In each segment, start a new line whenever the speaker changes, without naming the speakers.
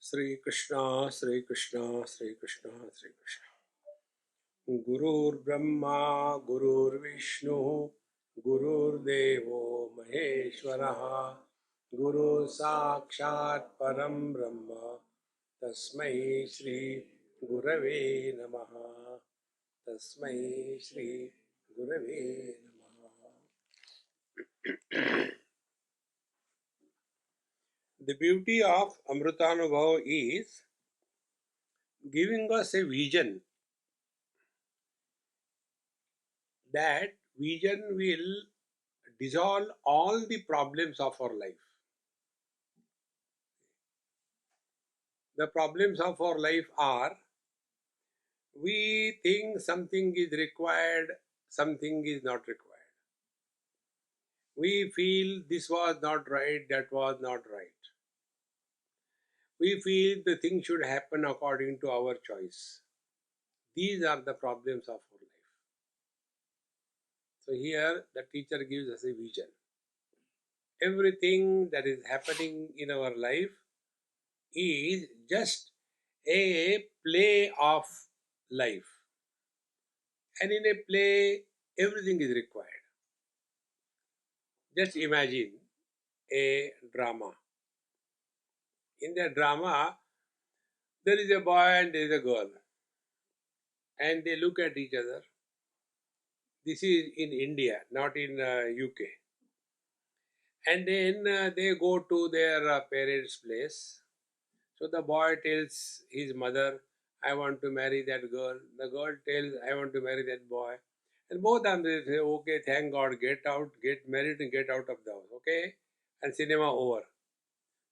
Sri Krishna, Sri Krishna, Sri Krishna, Sri Krishna. Gurur Brahma, Gurur Vishnu, Gurur Devo Maheshwaraha, Guru Sakshat Param Brahma, Tasmai Shri Gurave Namaha, Tasmai Shri Gurave Namaha. The beauty of Amrutanubhava is giving us a vision. That vision will dissolve all the problems of our life. The problems of our life are we think something is required, something is not required. We feel this was not right, that was not right. We feel the thing should happen according to our choice. These are the problems of our life. So here the teacher gives us a vision. Everything that is happening in our life is just a play of life. And in a play, everything is required. Just imagine a drama. In the drama, there is a boy and there is a girl. And they look at each other. This is in India, not in UK. And then they go to their parents' place. So the boy tells his mother, I want to marry that girl. The girl tells, I want to marry that boy. And both of them they say, okay, thank God, get out, get married and get out of the house, okay? And cinema over.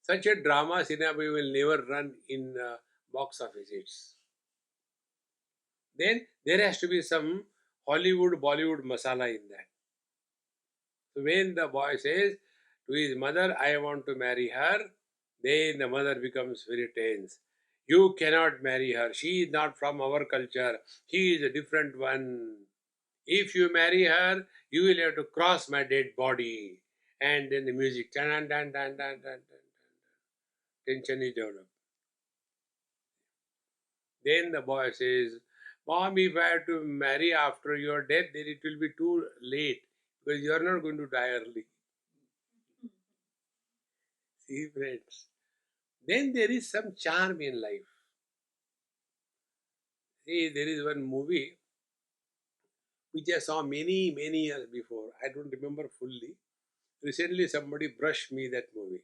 Such a drama cinema will never run in box office hits. Then there has to be some Hollywood, Bollywood masala in that. So when the boy says to his mother, I want to marry her, then the mother becomes very tense. You cannot marry her. She is not from our culture. She is a different one. If you marry her, you will have to cross my dead body. And then the music, tan, tan, tan, tan, tan, tan, tension is developed. Then the boy says, Mom, if I have to marry after your death, then it will be too late because you are not going to die early. See, friends. Then there is some charm in life. See, there is one movie which I saw many, many years before. I don't remember fully. Recently, somebody brushed me that movie.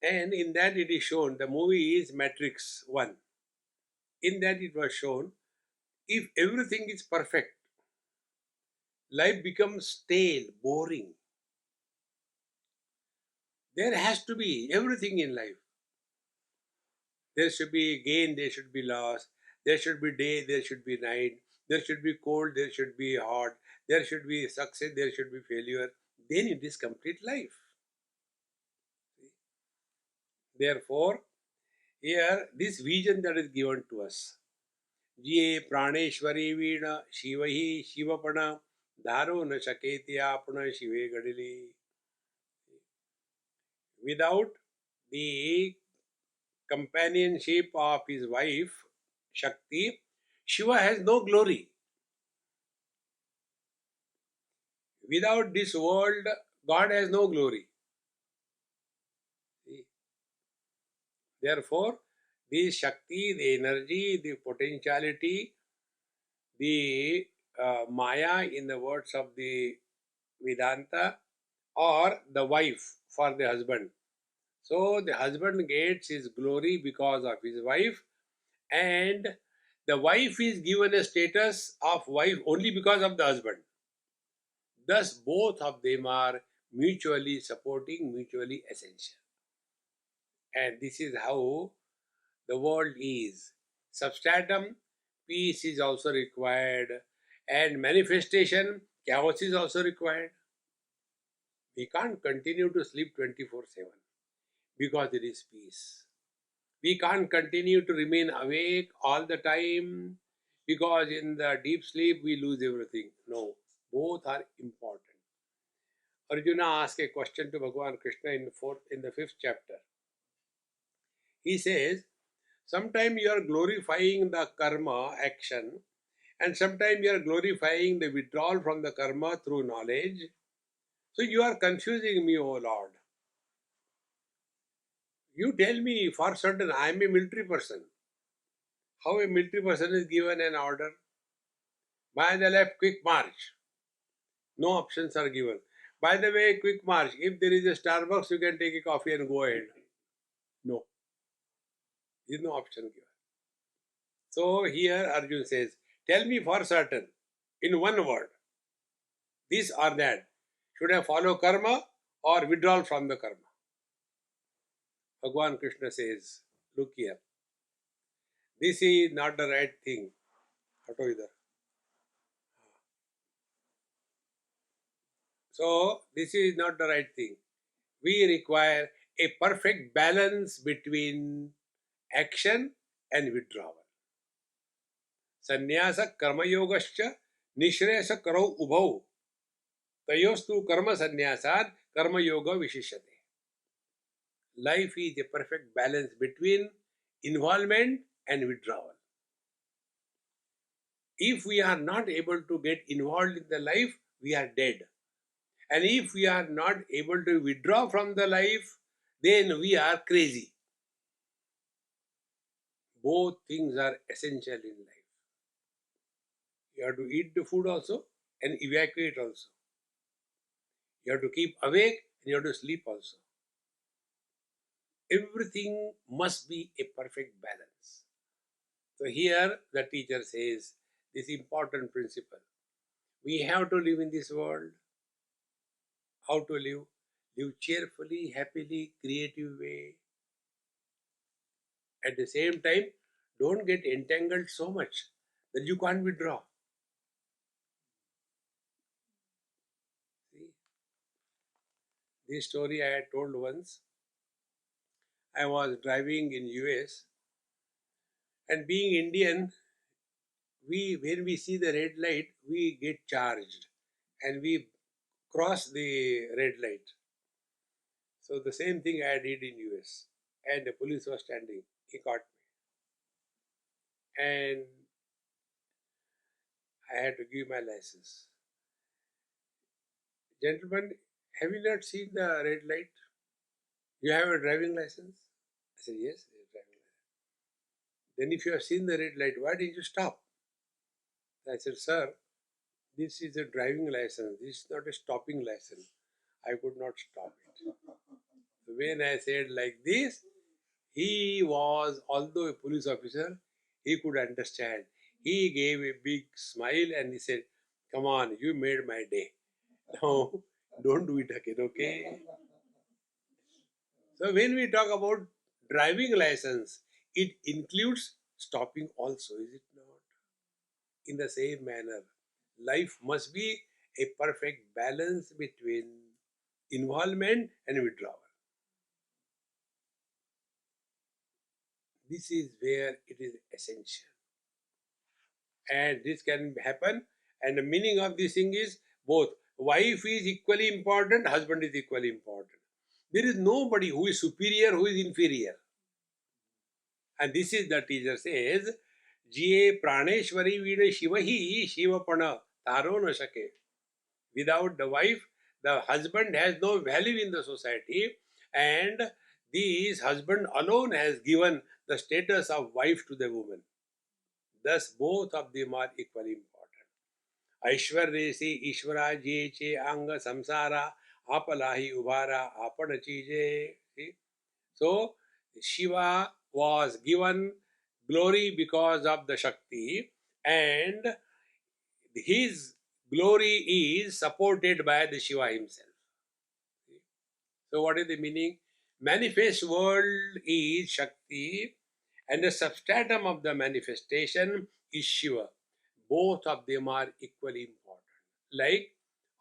And in that it is shown, the movie is Matrix 1. In that it was shown, if everything is perfect, life becomes stale, boring. There has to be everything in life. There should be gain, there should be loss. There should be day, there should be night. There should be cold, there should be hot. There should be success, there should be failure. Then it is complete life. Therefore, here this vision that is given to us. Jiye praneshwari veena shivahi shivapana dharo na shaketi apana shive gadili. Without the companionship of his wife, Shakti, Shiva has no glory. Without this world, God has no glory. See? Therefore, the Shakti, the energy, the potentiality, the Maya in the words of the Vedanta, or the wife for the husband. So the husband gets his glory because of his wife, and the wife is given a status of wife only because of the husband. Thus, both of them are mutually supporting, mutually essential. And this is how the world is. Substratum, peace is also required, and manifestation, chaos is also required. We can't continue to sleep 24/7 because there is peace. We can't continue to remain awake all the time because in the deep sleep we lose everything. No, both are important. Arjuna asked a question to Bhagavan Krishna in the fifth chapter. He says, sometimes you are glorifying the karma action, and sometimes you are glorifying the withdrawal from the karma through knowledge. So you are confusing me, O Lord. You tell me for certain I am a military person. How a military person is given an order? By the left, quick march. No options are given. By the way, quick march. If there is a Starbucks, you can take a coffee and go ahead. No, there is no option given. So here Arjun says, tell me for certain, in one word, this or that. Should I follow karma or withdrawal from the karma? Bhagavan Krishna says, look here, this is not the right thing. Hato idhar. So this is not the right thing. We require a perfect balance between action and withdrawal. Sannyasa karma yogascha nishresa karau ubhau tayostu karma sannyasad karma yoga vishishyate. Life is a perfect balance between involvement and withdrawal. If we are not able to get involved in the life, we are dead. And if we are not able to withdraw from the life, then we are crazy. Both things are essential in life. You have to eat the food also and evacuate also. You have to keep awake and you have to sleep also. Everything must be a perfect balance. So here the teacher says this important principle. We have to live in this world. How to live? Live cheerfully, happily, creative way. At the same time, don't get entangled so much that you can't withdraw. See, this story I had told once. I was driving in US, and being Indian, when we see the red light, we get charged and we cross the red light. So the same thing I did in US, and the police was standing. He caught me, and I had to give my license. Gentlemen, have you not seen the red light? You have a driving license? I said, yes, a driving license. Then if you have seen the red light, why didn't you stop? I said, sir, this is a driving license. This is not a stopping license. I could not stop it. So when I said like this, he was, although a police officer, he could understand. He gave a big smile and he said, come on, you made my day. Now, don't do it again, okay? So when we talk about driving license, it includes stopping also, is it not? In the same manner, life must be a perfect balance between involvement and withdrawal. This is where it is essential. And this can happen. And the meaning of this thing is both. Wife is equally important, husband is equally important. There is nobody who is superior, who is inferior. And this is the teacher says, Jiye Praneshwari Vida Shivahi Shivapana Taro na Shake. Without the wife, the husband has no value in the society, and this husband alone has given the status of wife to the woman. Thus, both of them are equally important. Aishwaryesi Ishvara Jeche Anga Samsara Apalahi Ubara Apana Chije. So, Shiva was given glory because of the Shakti, and his glory is supported by the Shiva himself. So what is the meaning? Manifest world is Shakti and the substratum of the manifestation is Shiva. Both of them are equally important. Like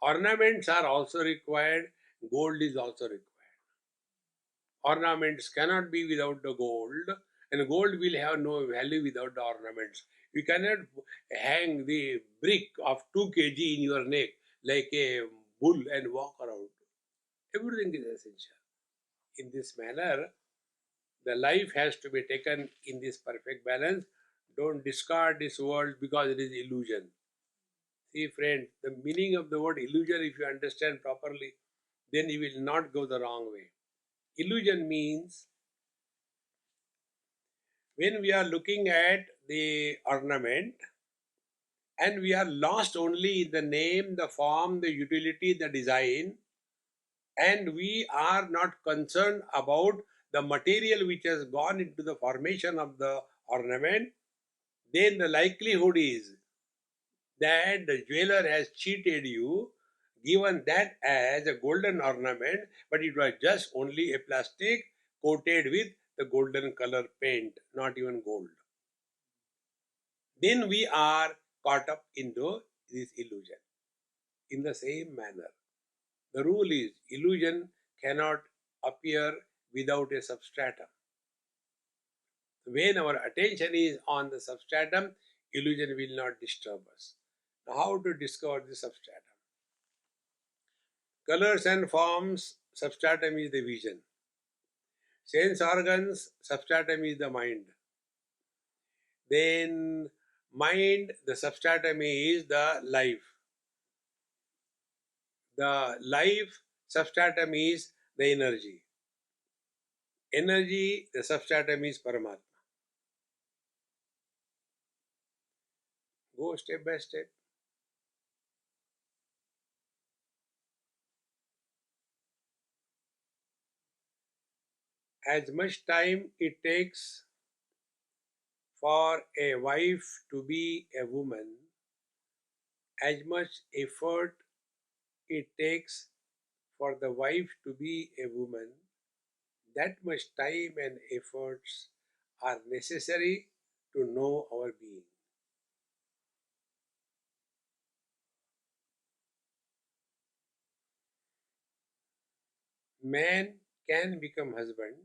ornaments are also required, gold is also required. Ornaments cannot be without the gold, and gold will have no value without the ornaments. You cannot hang the brick of 2 kg in your neck like a bull and walk around. Everything is essential. In this manner, The life has to be taken in this perfect balance. Don't discard this world because it is illusion. See, friend, the meaning of the word illusion, if you understand properly, then you will not go the wrong way. Illusion means when we are looking at the ornament and we are lost only in the name, the form, the utility, the design, and we are not concerned about the material which has gone into the formation of the ornament, then the likelihood is that the jeweler has cheated you, given that as a golden ornament, but it was just only a plastic coated with the golden color paint, not even gold. Then we are caught up into this illusion. In the same manner, the rule is illusion cannot appear without a substratum. When our attention is on the substratum, illusion will not disturb us. Now, how to discover the substratum? Colors and forms, substratum is the vision. Sense organs, substratum is the mind. Then mind, the substratum is the life. The life substratum is the energy. Energy, the substratum is Paramatma. Go step by step. As much time it takes for a wife to be a woman, as much effort it takes for the wife to be a woman, that much time and efforts are necessary to know our being. Man can become husband,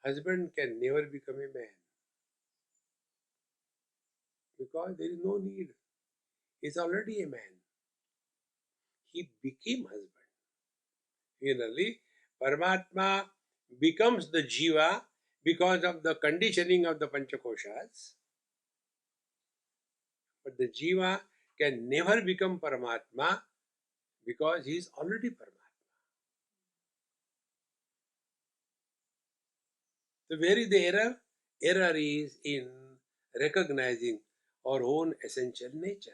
husband can never become a man because there is no need. He is already a man. He became husband. Finally, Paramatma becomes the Jiva because of the conditioning of the Panchakoshas. But the Jiva can never become Paramatma because he is already Paramatma. So where is the error? Error is in recognizing our own essential nature.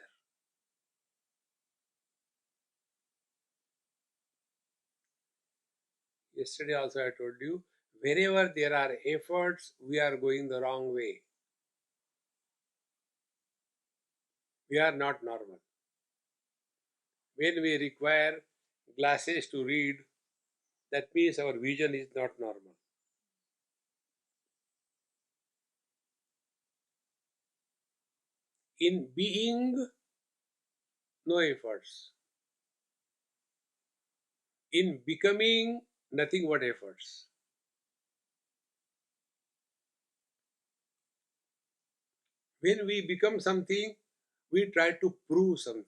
Yesterday also I told you, wherever there are efforts, we are going the wrong way. We are not normal. When we require glasses to read, that means our vision is not normal. In being, no efforts. In becoming, nothing but efforts. When we become something, we try to prove something.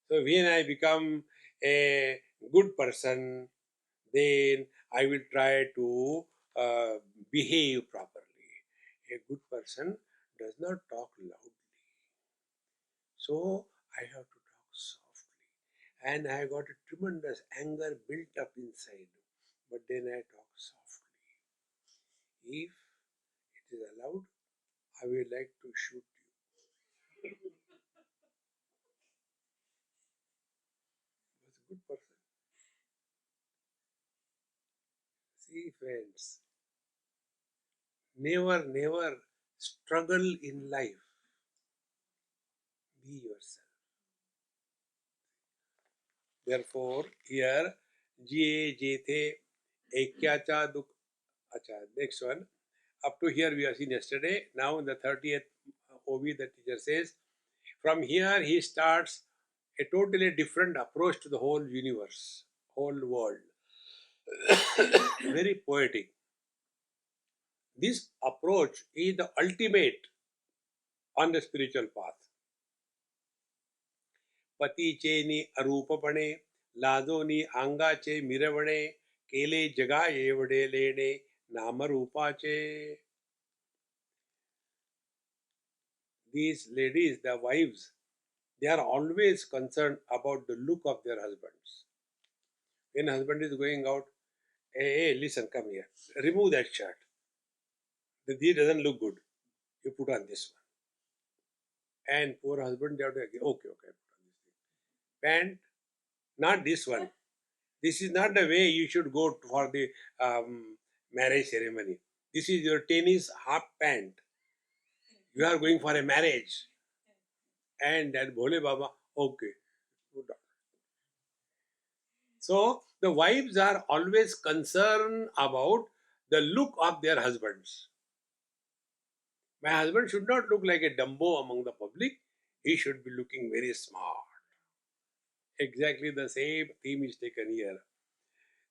So when I become a good person, then I will try to behave properly. A good person does not talk loudly. So I have to talk softly. And I got a tremendous anger built up inside. But then I talk softly. If it is allowed, I will like to shoot you. He was a good person. See, friends, never struggle in life. Be yourself. Therefore, here, Jiye Jethe Ekyacha Duk. Acha, next one. Up to here we have seen yesterday. Now in the 30th OV, the teacher says, from here he starts a totally different approach to the whole universe, whole world. Very poetic. This approach is the ultimate on the spiritual path. पती चेनी अरूपपणे लादोनी अंगाचे मिरवणे केले जगा एवढे लेणे नाम रूपाचे. These ladies, the wives, they are always concerned about the look of their husbands. When husband is going out, hey, listen, come here, remove that shirt. This doesn't look good. You put on this one. And poor husband, they have to agree, okay, put on this thing. Pant, not this one. This is not the way you should go for the marriage ceremony. This is your tennis half pant. You are going for a marriage. And that Bhole Baba, okay. So the wives are always concerned about the look of their husbands. My husband should not look like a Dumbo among the public. He should be looking very smart. Exactly the same theme is taken here.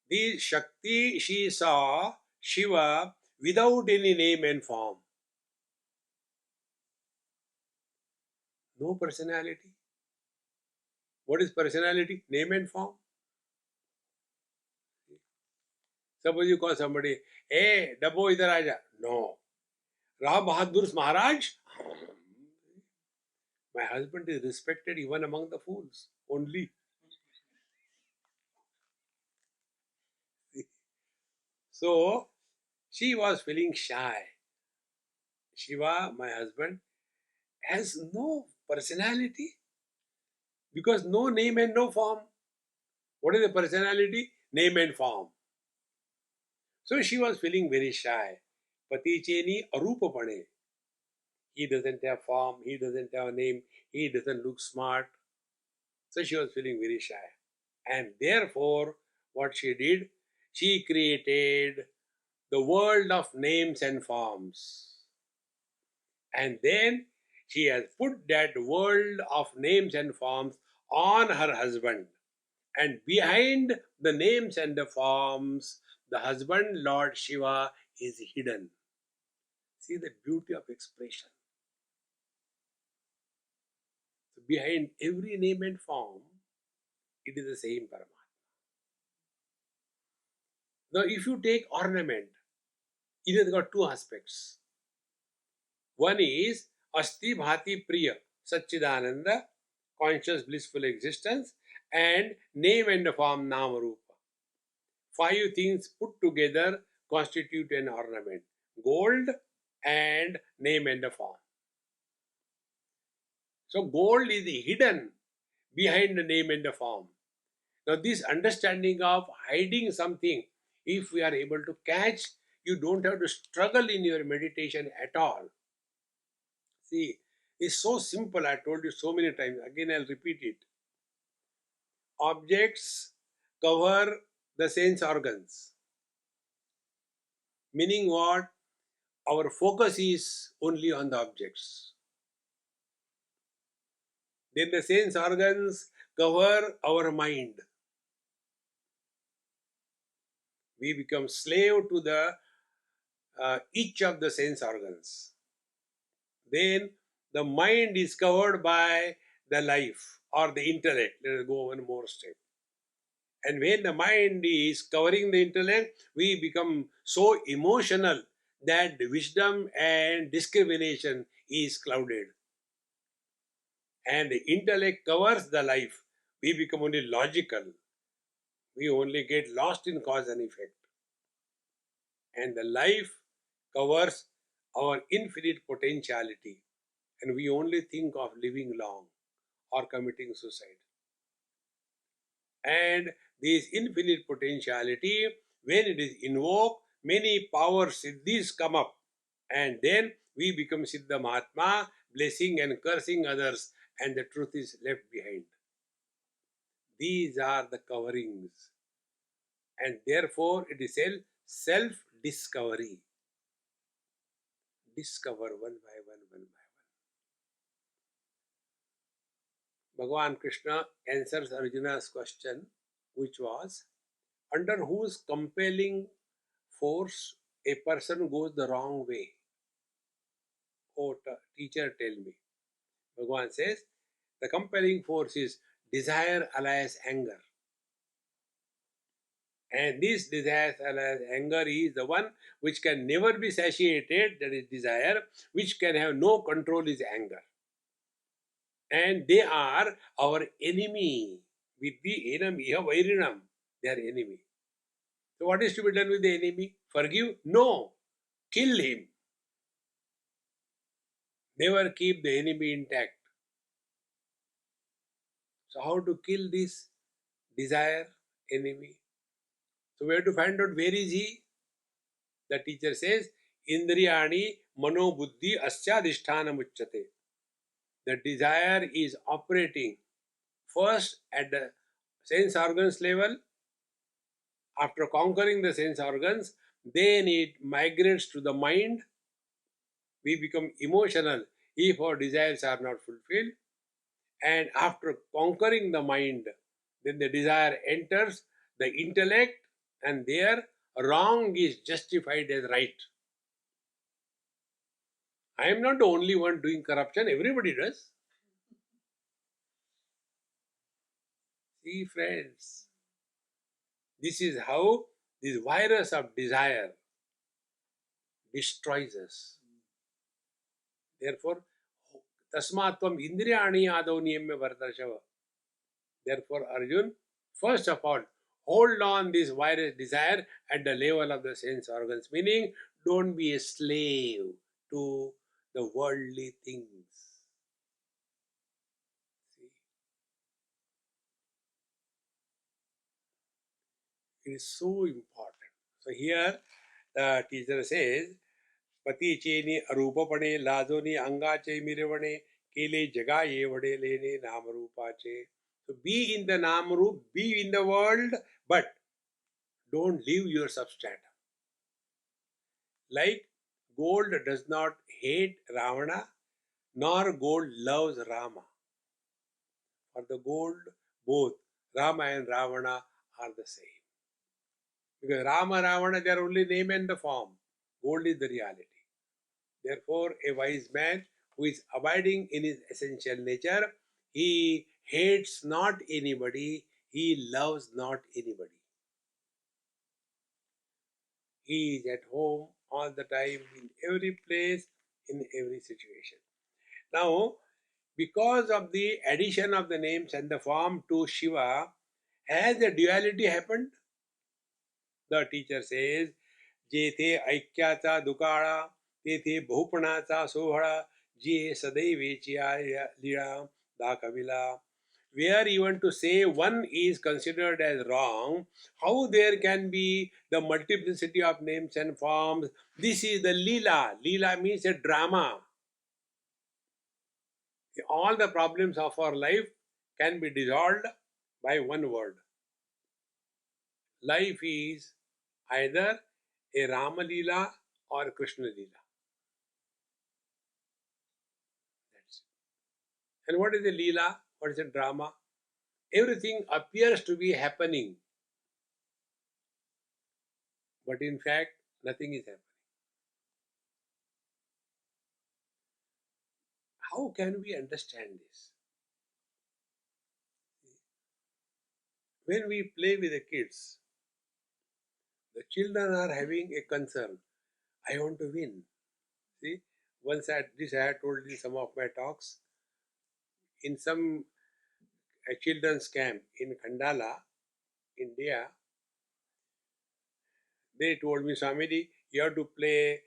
The Shakti, she saw Shiva without any name and form. No personality. What is personality? Name and form. Suppose you call somebody, hey, Dabbo idhar aaja. No. Rao Bahadur Maharaj. My husband is respected even among the fools. Only. So, she was feeling shy. Shiva, my husband, has no personality because no name and no form. What is the personality? Name and form. So she was feeling very shy. Pati cheni arupapane. He doesn't have form, he doesn't have a name, he doesn't look smart. So she was feeling very shy. And therefore, what she did, she created the world of names and forms. And then she has put that world of names and forms on her husband. And behind the names and the forms, the husband, Lord Shiva, is hidden. See the beauty of expression. So behind every name and form, it is the same Paramatma. Now, if you take ornament, it has got two aspects. One is Asti Bhati Priya, Satchidananda, conscious blissful existence, and name and form Namarupa. Five things put together constitute an ornament: gold and name and form. So, gold is hidden behind the name and the form. Now, this understanding of hiding something, if we are able to catch, you don't have to struggle in your meditation at all. See, it's so simple. I told you so many times. Again, I'll repeat it. Objects cover the sense organs. Meaning what? Our focus is only on the objects. Then the sense organs cover our mind. We become slave to the each of the sense organs. Then the mind is covered by the life or the intellect. Let us go one more step. And when the mind is covering the intellect, we become so emotional that the wisdom and discrimination is clouded. And the intellect covers the life. We become only logical. We only get lost in cause and effect. And the life covers our infinite potentiality. And we only think of living long or committing suicide. And this infinite potentiality, when it is invoked, many power siddhis come up. And then we become Siddha Mahatma, blessing and cursing others, and the truth is left behind. These are the coverings. And therefore, it is self-discovery. Discover one by one, one by one. Bhagavan Krishna answers Arjuna's question, which was, under whose compelling force a person goes the wrong way? Oh, teacher, tell me. Bhagavan says, the compelling force is desire alias anger. And this desire as anger is the one which can never be satiated, that is desire, which can have no control is anger. And they are our enemy. With the enemy, vairinam, they are enemy. So what is to be done with the enemy? Forgive? No. Kill him. Never keep the enemy intact. So how to kill this desire enemy? So we have to find out where is he. The teacher says, Indriyani mano buddhi asyadhisthana muchyate. The desire is operating first at the sense organs level. After conquering the sense organs, then it migrates to the mind. We become emotional if our desires are not fulfilled. And after conquering the mind, then the desire enters the intellect, and there wrong is justified as right. I am not the only one doing corruption, everybody does. See, friends, this is how this virus of desire destroys us. Therefore, tasmatvam indriyani adau niyamya vartarshava. Therefore, Arjun, first of all, hold on this virus desire at the level of the sense organs, meaning don't be a slave to the worldly things. See, it is so important. So here the teacher says, पति चेनी अरूपपणे लाजोनी अंगाचे मिरवणे केले जगा ये वडे लेने नाम रूपाचे. So be in the Nam Roop, be in the world, but don't leave your substratum. Like gold does not hate Ravana, nor gold loves Rama. For the gold, both Rama and Ravana are the same. Because Rama, Ravana, they are only name and the form. Gold is the reality. Therefore, a wise man who is abiding in his essential nature, he hates not anybody, he loves not anybody. He is at home all the time, in every place, in every situation. Now, because of the addition of the names and the form to Shiva, has the duality happened? The teacher says, जेथे ऐक्याचा दुकाळा तेथे बहुपणाचा सोहळा जे सदैवेची लीळा दाखविला. Where even to say one is considered as wrong, how there can be the multiplicity of names and forms? This is the Leela. Leela means a drama. All the problems of our life can be dissolved by one word. Life is either a Rama Leela or a Krishna Leela. That's it. And what is a Leela? What is a drama? Everything appears to be happening, but in fact, nothing is happening. How can we understand this? When we play with the kids, the children are having a concern. I want to win. See, once I had told in some of my talks, in some children's camp in Khandala, India, they told me, Swamiji, you have to play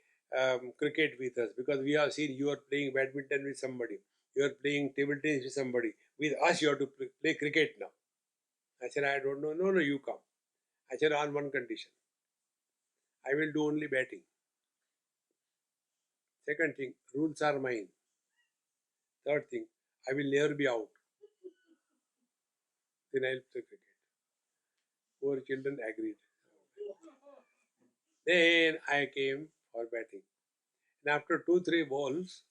cricket with us because we have seen you are playing badminton with somebody, you are playing table tennis with somebody. With us, you have to play cricket now. I said, I don't know. No, you come. I said, on one condition. I will do only batting. Second thing, rules are mine. Third thing, I will never be out. Then I'll play cricket. Poor children agreed. Then I came for batting. And after 2-3 balls,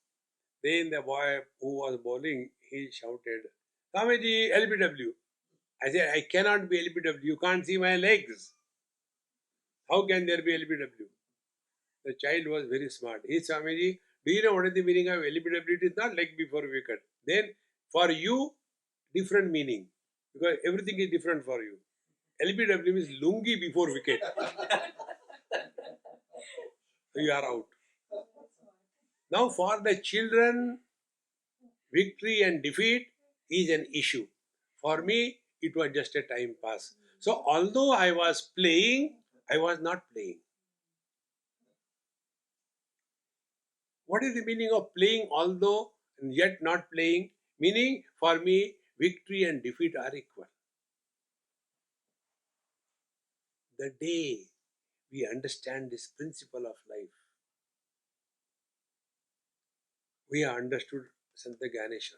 then the boy who was bowling, he shouted, Swamiji, LBW. I said, I cannot be LBW. You can't see my legs. How can there be LBW? The child was very smart. He said, Swamiji, do you know what is the meaning of LBW? It is not leg before wicket. Then for you, different meaning. Because everything is different for you. LBW means lungi before wicket. So you are out. Now for the children, victory and defeat is an issue. For me, it was just a time pass. So although I was playing, I was not playing. What is the meaning of playing although and yet not playing? Meaning for me, victory and defeat are equal. The day we understand this principle of life, we have understood Santa Ganesha.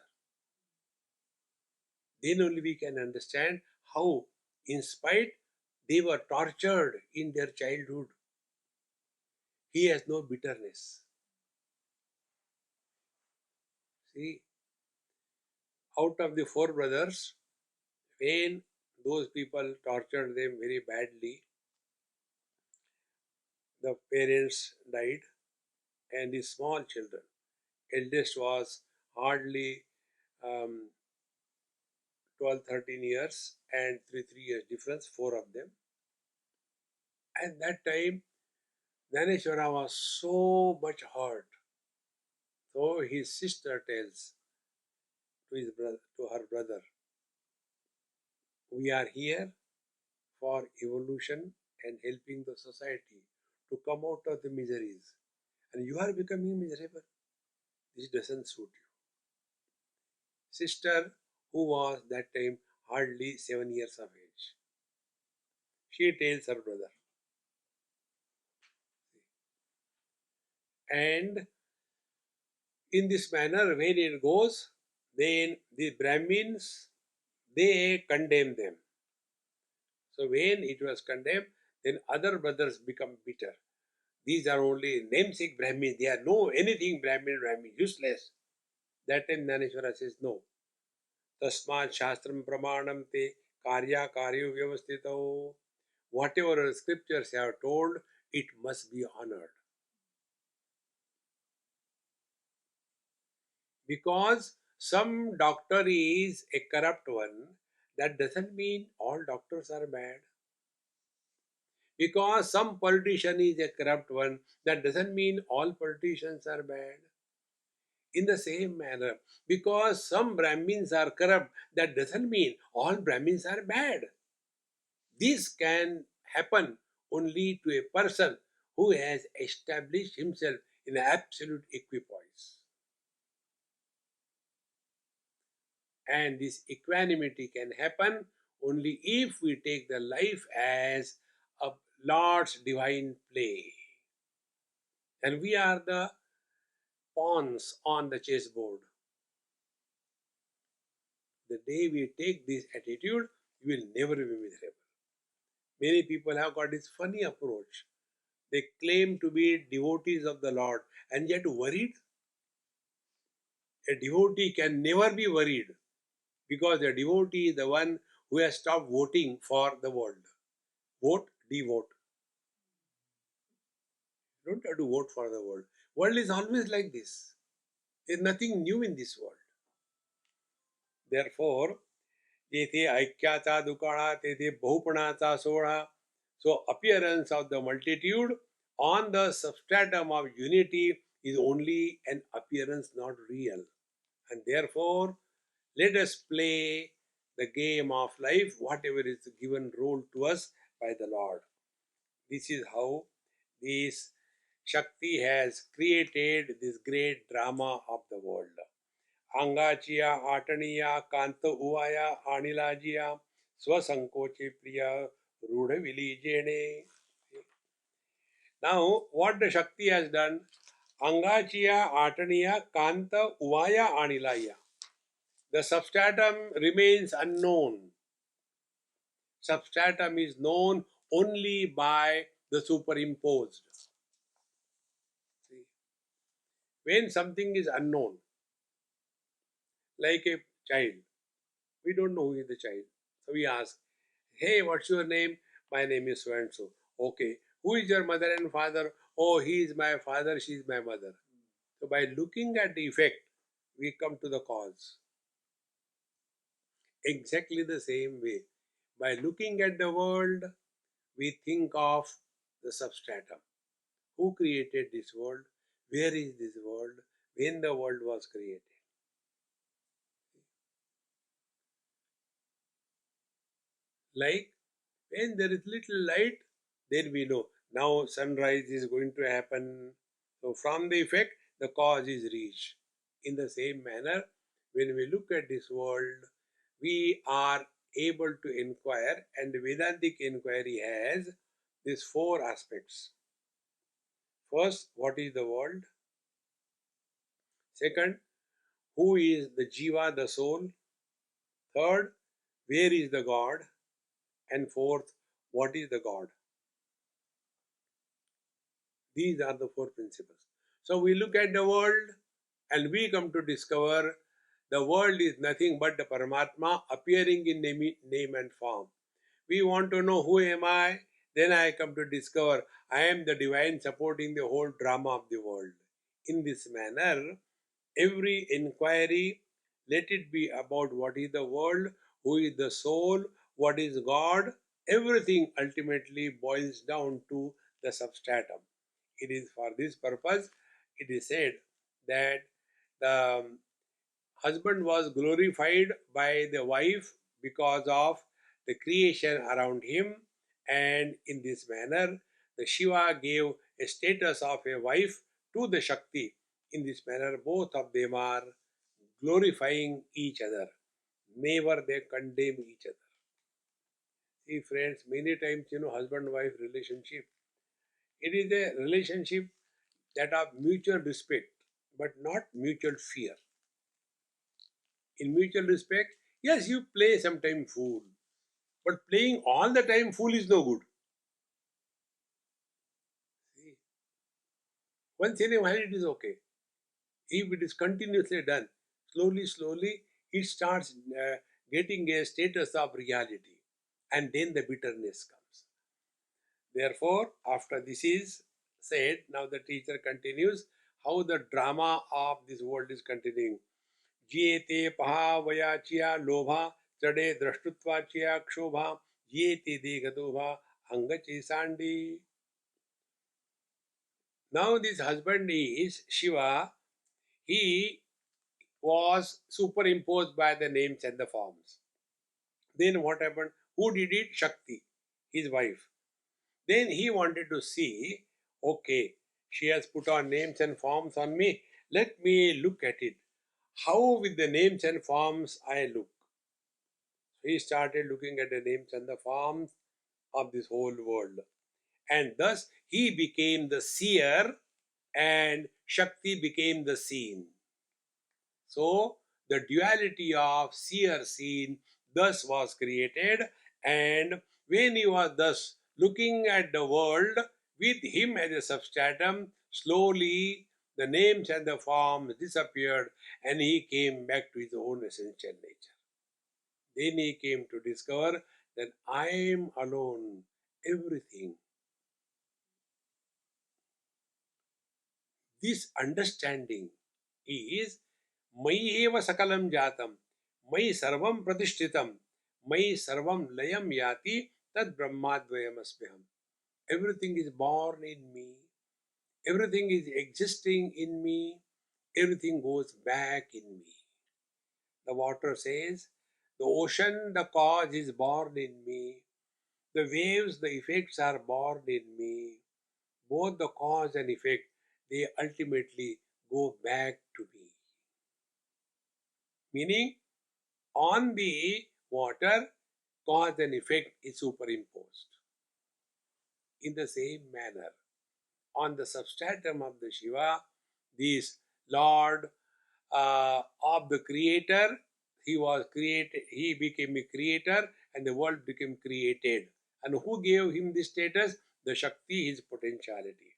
Then only we can understand how, in spite they were tortured in their childhood, he has no bitterness. See, out of the four brothers, when those people tortured them very badly, the parents died and the small children. Eldest was hardly um, 12, 13 years and 3 years difference, four of them. And that time, Dhaneshwara was so much hurt. So his sister tells to his brother, to her brother, we are here for evolution and helping the society to come out of the miseries. And you are becoming miserable. This doesn't suit you. Sister, who was that time hardly 7 years of age, she tells her brother. And in this manner, when it goes, then the Brahmins, they condemn them. So when it was condemned, then other brothers become bitter. These are only namesake Brahmins. They are no anything Brahmin, useless. That time Dhaneshwara says, no. Tasmat Shastram Pramanam Te Karya Karyo Vyavastito. Whatever scriptures have told, it must be honored. Because some doctor is a corrupt one, that doesn't mean all doctors are bad. Because some politician is a corrupt one, that doesn't mean all politicians are bad. In the same manner, because some Brahmins are corrupt, that doesn't mean all Brahmins are bad. This can happen only to a person who has established himself in absolute equipoise. And this equanimity can happen only if we take the life as a Lord's divine play. And we are the pawns on the chessboard. The day we take this attitude, you will never be miserable. Many people have got this funny approach. They claim to be devotees of the Lord and yet worried. A devotee can never be worried because a devotee is the one who has stopped voting for the world. Vote, devote. You don't have to vote for the world. World is always like this. There is nothing new in this world. Therefore, तेथे ऐक्याचा दुकाळा तेथे बहुपणाचा सोहळा. So appearance of the multitude on the substratum of unity is only an appearance, not real. And therefore, let us play the game of life, whatever is given role to us by the Lord. This is how this Shakti has created this great drama of the world. अंगाचिया आटणिया Kant उवाया आणिलाजिया स्वसंकोचे प्रिया रूढ विलीजेणे. Now, what the Shakti has done, अंगाचिया आटणिया Kant उवाया आणिलाया. The substratum remains unknown. Substratum is known only by the superimposed. See? When something is unknown, like a child, we don't know who is the child. So we ask, hey, what's your name? My name is so and so. Okay. Who is your mother and father? Oh, he is my father, she is my mother. So by looking at the effect, we come to the cause. Exactly the same way. By looking at the world, we think of the substratum. Who created this world? Where is this world? When the world was created? Like when there is little light, then we know now sunrise is going to happen. So from the effect, the cause is reached. In the same manner, when we look at this world, we are able to inquire, and the Vedantic inquiry has these four aspects. First, what is the world? Second, who is the Jiva, the soul? Third, where is the God? And fourth, what is the God? These are the four principles. So we look at the world and we come to discover the world is nothing but the Paramatma appearing in name and form. We want to know who am I, then I come to discover I am the divine supporting the whole drama of the world. In this manner, every inquiry, let it be about what is the world, who is the soul, what is God, everything ultimately boils down to the substratum. It is for this purpose, it is said that the husband was glorified by the wife because of the creation around him, and in this manner, the Shiva gave a status of a wife to the Shakti. In this manner, both of them are glorifying each other. Never they condemn each other. See, friends, many times, husband-wife relationship, it is a relationship that of mutual respect, but not mutual fear. In mutual respect, yes, you play sometime fool, but playing all the time fool is no good. See, once in a while it is okay. If it is continuously done, slowly, slowly, it starts getting a status of reality, and then the bitterness comes. Therefore, after this is said, now the teacher continues how the drama of this world is continuing. जियेते पहावयाचिया लोभा चढ़े दृष्टुत्वाचिया क्षोभा जियेते देगदोभा अंगची Sandi. Now this husband is Shiva. He was superimposed by the names and the forms. Then what happened? Who did it? Shakti, his wife. Then he wanted to see, okay, she has put on names and forms on me. Let me look at it. How with the names and forms I look. He started looking at the names and the forms of this whole world. And thus he became the seer and Shakti became the seen. So the duality of seer seen thus was created, and when he was thus looking at the world with him as a substratum, slowly the names and the forms disappeared and he came back to his own essential nature. Then he came to discover that I am alone, everything. This understanding is Mai eva sakalam jatam, Mai sarvam pratishtitam, Mai sarvam layam yati, tad brahmadvayam asmiham. Everything is born in me, everything is existing in me, everything goes back in me. The water says, the ocean, the cause is born in me. The waves, the effects are born in me. Both the cause and effect, they ultimately go back to me. Meaning, on the water, cause and effect is superimposed. In the same manner, on the substratum of the Shiva, this Lord of the Creator, he was created, he became a creator, and the world became created. And who gave him this status? The Shakti, his potentiality.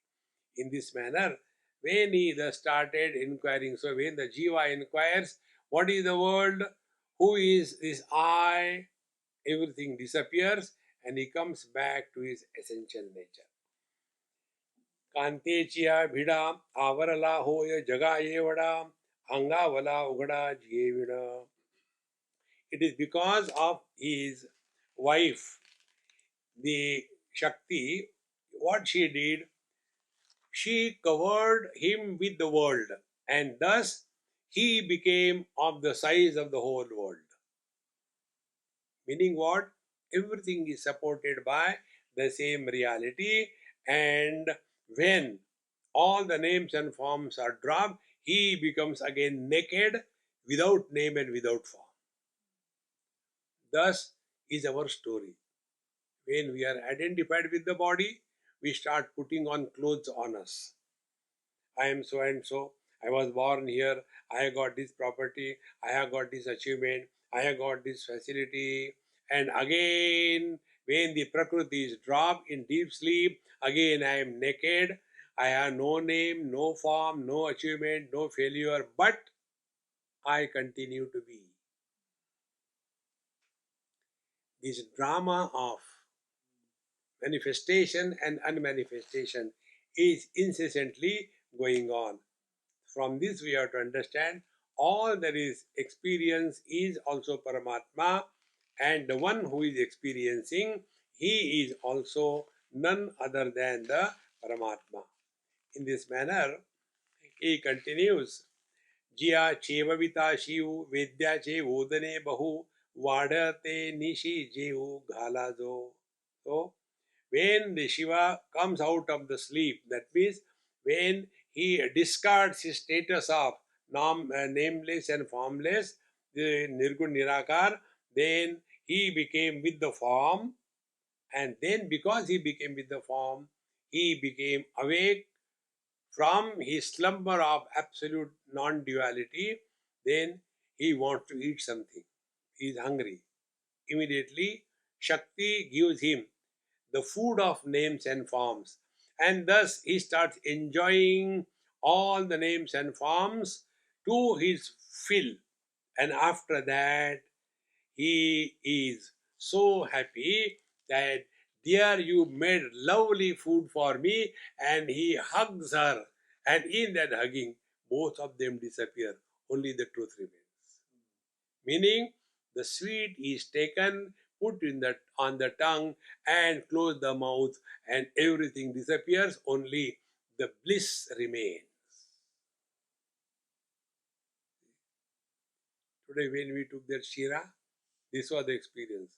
In this manner, when he thus started inquiring, so when the Jiva inquires, what is the world? Who is this I? Everything disappears and he comes back to his essential nature. Kantechiya bhida avarala hoya jaga yevada angavala ugada jevida. It is because of his wife, the Shakti, what she did, she covered him with the world, and thus he became of the size of the whole world. Meaning what? Everything is supported by the same reality, and when all the names and forms are dropped, he becomes again naked, without name and without form. Thus is our story. When we are identified with the body, we start putting on clothes on us. I am so and so. I was born here. I have got this property. I have got this achievement. I have got this facility. And again, when the Prakriti is dropped in deep sleep, again I am naked. I have no name, no form, no achievement, no failure, but I continue to be. This drama of manifestation and unmanifestation is incessantly going on. From this, we have to understand all that is experience is also Paramatma, and the one who is experiencing, he is also none other than the Paramatma. In this manner, he continues, Jia chevavita shiv vedya che vodane bahu vadate nishi jehu ghalazo. So, when the Shiva comes out of the sleep, that means when he discards his status of nameless and formless, the Nirgun Nirakar, then he became with the form, and then because he became with the form, he became awake from his slumber of absolute non-duality. Then he wants to eat something. He is hungry. Immediately, Shakti gives him the food of names and forms. And thus he starts enjoying all the names and forms to his fill. And after that, he is so happy that, dear, you made lovely food for me, and he hugs her. And in that hugging, both of them disappear. Only the truth remains. Meaning, the sweet is taken, put in the on the tongue, and close the mouth, and everything disappears. Only the bliss remains. Today, when we took that shira, this was the experience.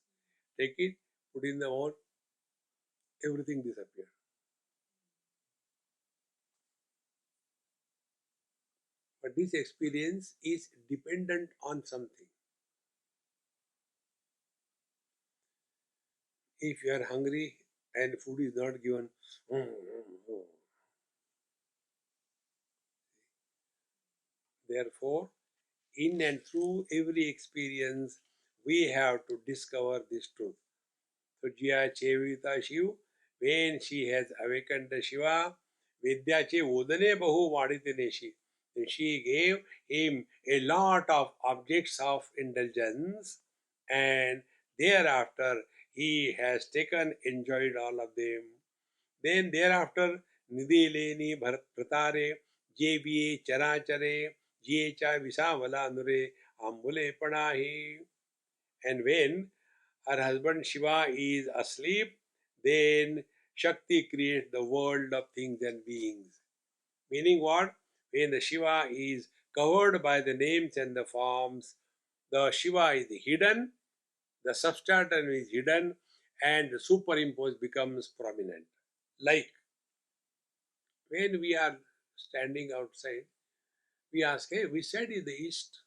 Take it, put in the mouth, everything disappears. But this experience is dependent on something. If you are hungry and food is not given, therefore, in and through every experience, we have to discover this truth. So, Jya Chevita Shiv, when she has awakened the Shiva, Vidya Che Udane Bahu Vaditeneshi, she gave him a lot of objects of indulgence, and thereafter he has taken, enjoyed all of them. Then thereafter, Nidhi Leni Bharatare, JBA Charachare, Jecha Visavala Nure, Ambule Panahi. And when her husband Shiva is asleep, then Shakti creates the world of things and beings. Meaning what? When the Shiva is covered by the names and the forms, the Shiva is hidden, the substratum is hidden, and the superimposed becomes prominent. Like when we are standing outside, we ask, hey, which side is the east?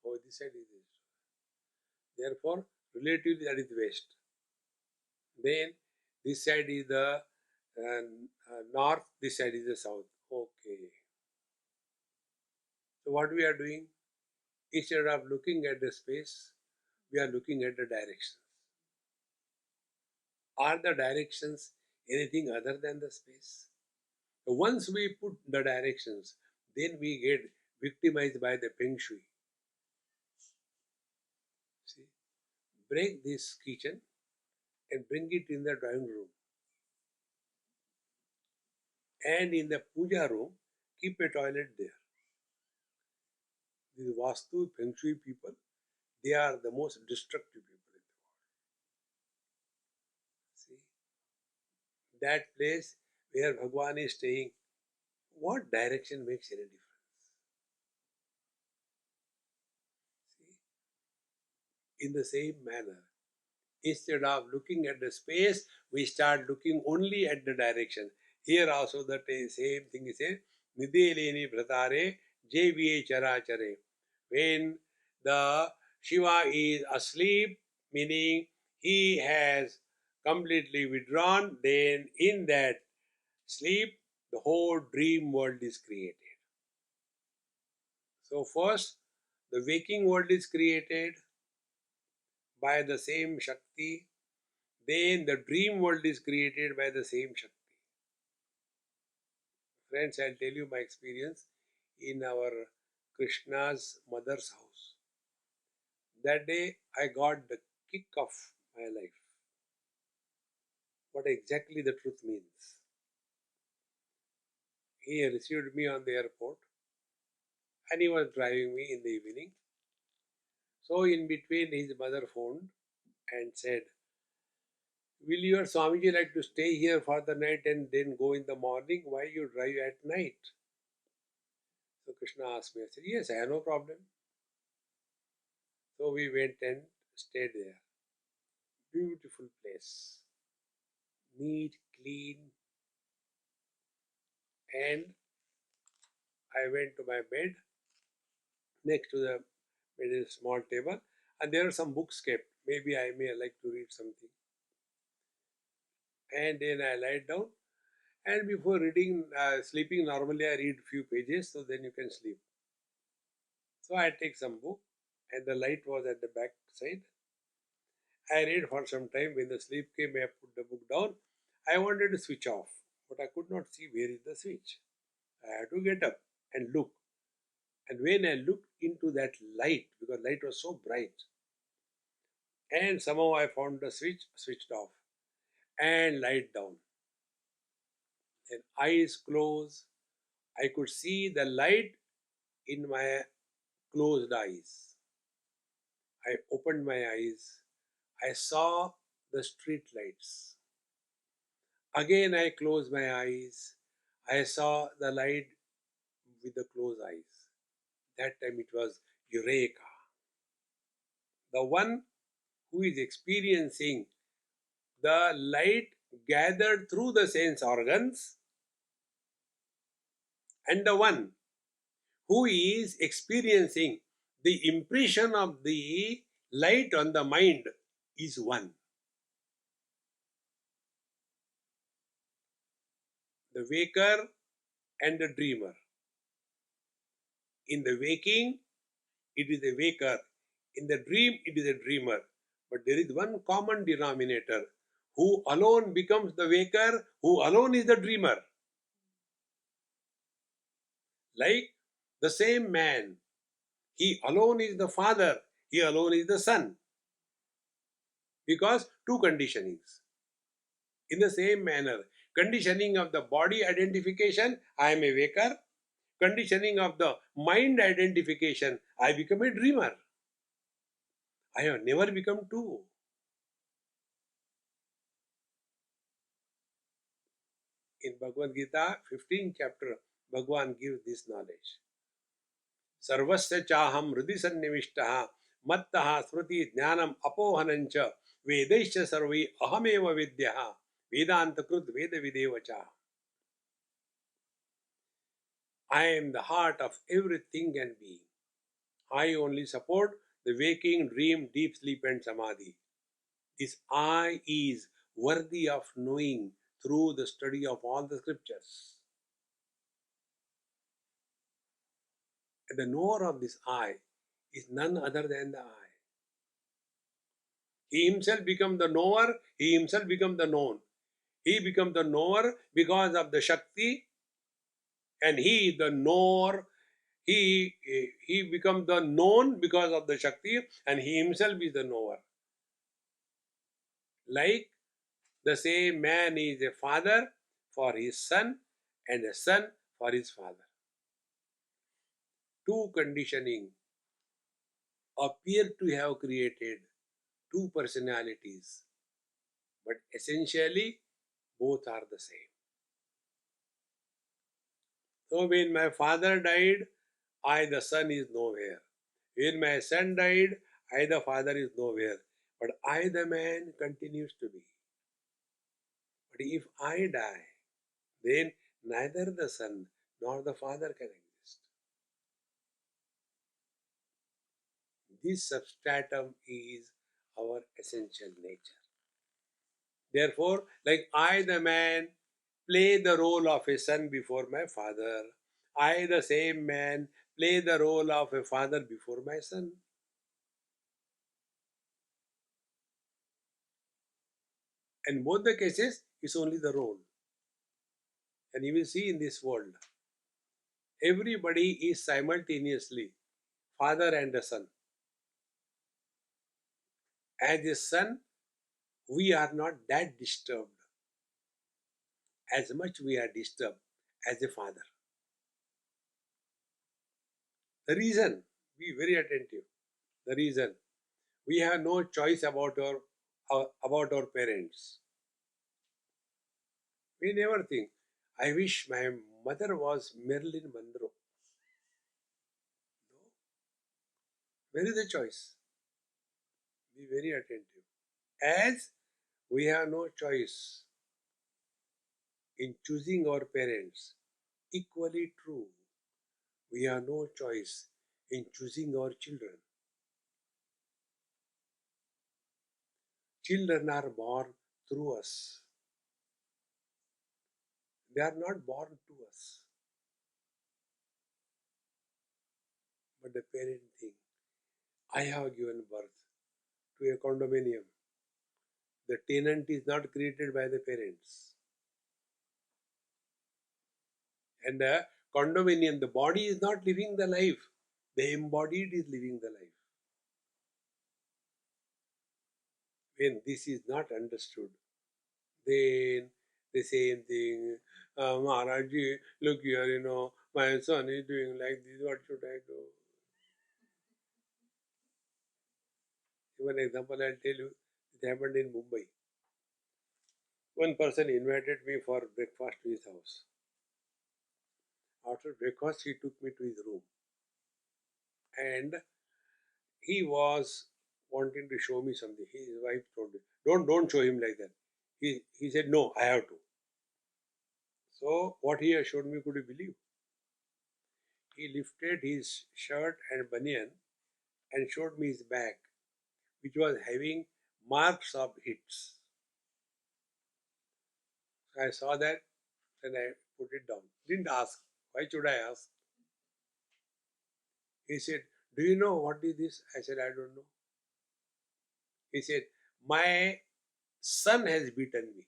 Oh, this side is the east. Therefore, relatively that is west. Then this side is the north, this side is the south. Okay. So what we are doing? Instead of looking at the space, we are looking at the directions. Are the directions anything other than the space? So once we put the directions, then we get victimized by the feng shui. See, break this kitchen and bring it in the drawing room. And in the puja room, keep a toilet there. These Vastu, Feng Shui people, they are the most destructive people in the world. that place where Bhagwan is staying, what direction makes any difference? See? In the same manner, instead of looking at the space, we start looking only at the direction. Here also the same thing is said, Nideleni Bhratare JVA Charachare. When the Shiva is asleep, meaning he has completely withdrawn, then in that sleep, the whole dream world is created. So first, the waking world is created by the same Shakti. Then the dream world is created by the same Shakti. Friends, I'll tell you my experience in our Krishna's mother's house. That day I got the kick of my life. What exactly the truth means. He received me on the airport and he was driving me in the evening. So in between his mother phoned and said, will your Swamiji like to stay here for the night and then go in the morning? Why you drive at night? So Krishna asked me, I said, yes, I have no problem. So we went and stayed there. Beautiful place. Neat, clean. And I went to my bed. Next to the bed is a small table. And there are some books kept. Maybe I may like to read something. And then I lied down. And before sleeping, normally I read few pages, so then you can sleep. So I take some book, and the light was at the back side. I read for some time. When the sleep came, I put the book down. I wanted to switch off, but I could not see where is the switch. I had to get up and look. And when I looked into that light, because light was so bright, and somehow I found the switch, switched off, and light down. Then eyes closed. I could see the light in my closed eyes. I opened my eyes. I saw the street lights. Again, I closed my eyes. I saw the light with the closed eyes. That time it was Eureka. The one who is experiencing the light gathered through the sense organs, and the one who is experiencing the impression of the light on the mind is one. The waker and the dreamer. In the waking, it is a waker. In the dream, it is a dreamer. But there is one common denominator. Who alone becomes the waker, who alone is the dreamer. Like the same man, he alone is the father, he alone is the son. Because two conditionings. In the same manner, conditioning of the body identification, I am a waker. Conditioning of the mind identification, I become a dreamer. I have never become two. In Bhagavad Gita, 15th chapter, Bhagwan gives this knowledge. Sarvasya chaham hridi sannivishtaha mattaha smriti jnanam apohanancha vedaisya sarvi ahameva vidyaha vedanta krut veda videvacha. I am the heart of everything and being. I only support the waking, dream, deep sleep and samadhi. This I is worthy of knowing through the study of all the scriptures. And the knower of this I is none other than the I. He himself becomes the knower, he himself becomes the known. He becomes the knower because of the Shakti, and he, the knower, he becomes the known because of the Shakti, and he himself is the knower. Like the same man is a father for his son and a son for his father. Two conditioning appear to have created two personalities, but essentially both are the same. So when my father died, I, the son, is nowhere. When my son died, I, the father, is nowhere. But I, the man, continues to be. But if I die, then neither the son nor the father can exist. This substratum is our essential nature. Therefore, like I, the man, play the role of a son before my father, I, the same man, play the role of a father before my son. And both the cases, it's only the role. And you will see in this world, everybody is simultaneously father and a son. As a son, we are not that disturbed as much we are disturbed as a father. The reason, be very attentive. The reason, we have no choice about our parents. We never think, I wish my mother was Marilyn Monroe. No. Where is the choice? Be very attentive. As we have no choice in choosing our parents, equally true, we have no choice in choosing our children. Children are born through us. They are not born to us. But the parent thinks, I have given birth to a condominium. The tenant is not created by the parents. And the condominium, the body is not living the life. The embodied is living the life. When this is not understood, then the same thing, Maharaji, look here, my son is doing like this, what should I do? One example I'll tell you, it happened in Mumbai. One person invited me for breakfast to his house. After breakfast, he took me to his room. And he was wanting to show me something. His wife told me, don't show him like that. He said, no, I have to. So what he has showed me, could you believe? He lifted his shirt and banyan and showed me his back, which was having marks of hits. So I saw that and I put it down. Didn't ask. Why should I ask? He said, do you know what is this? I said, I don't know. He said, my son has beaten me.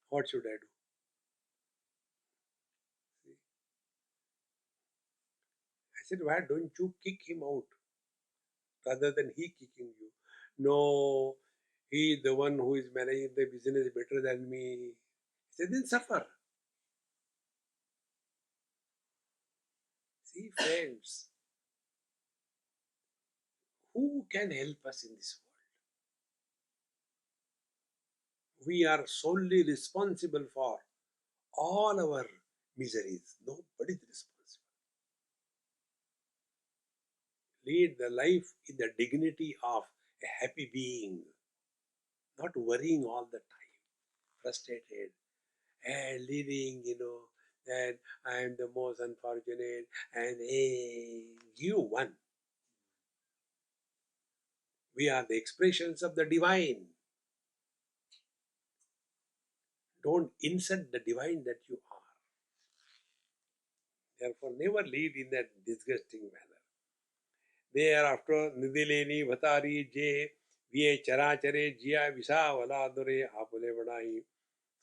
What should I do? See? I said, why don't you kick him out rather than he kicking you? No, he is the one who is managing the business better than me. He said, then suffer. See, friends, who can help us in this world? We are solely responsible for all our miseries. Nobody is responsible. Lead the life in the dignity of a happy being, not worrying all the time, frustrated, and living, that I am the most unfortunate, and give one. We are the expressions of the divine. Don't insult the divine that you are. Therefore, never lead in that disgusting manner. Thereafter, Nidileni Bhatari Je Vie Charachare Jia Visa Valadore Apule Vadai.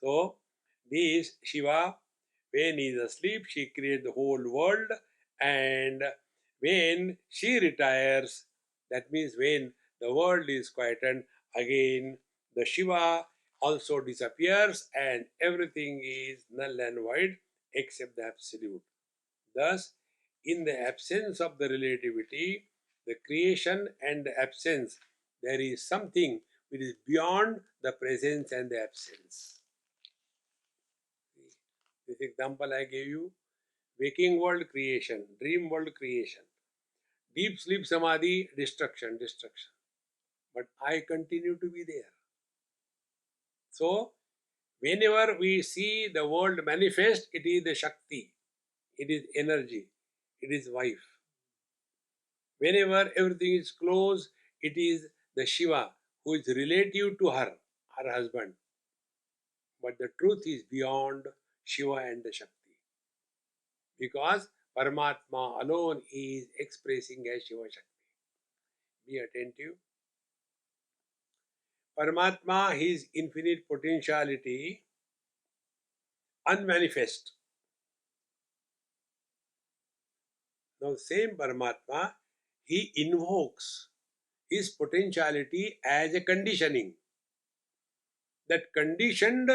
So, this Shiva, when he is asleep, she creates the whole world, and when she retires, that means when the world is quietened, again the Shiva also disappears and everything is null and void except the absolute. Thus, in the absence of the relativity, the creation and the absence, there is something It is beyond the presence and the absence. This example I gave you: waking world creation, dream world creation, deep sleep samadhi destruction, destruction. But I continue to be there. So, whenever we see the world manifest, it is the Shakti, it is energy, it is wife. Whenever everything is closed, it is the Shiva who is relative to her, her husband. But the truth is beyond Shiva and the Shakti. Because Paramatma alone is expressing as Shiva Shakti. Be attentive. Paramatma, his infinite potentiality, unmanifest. Now, same Paramatma, he invokes his potentiality as a conditioning. That conditioned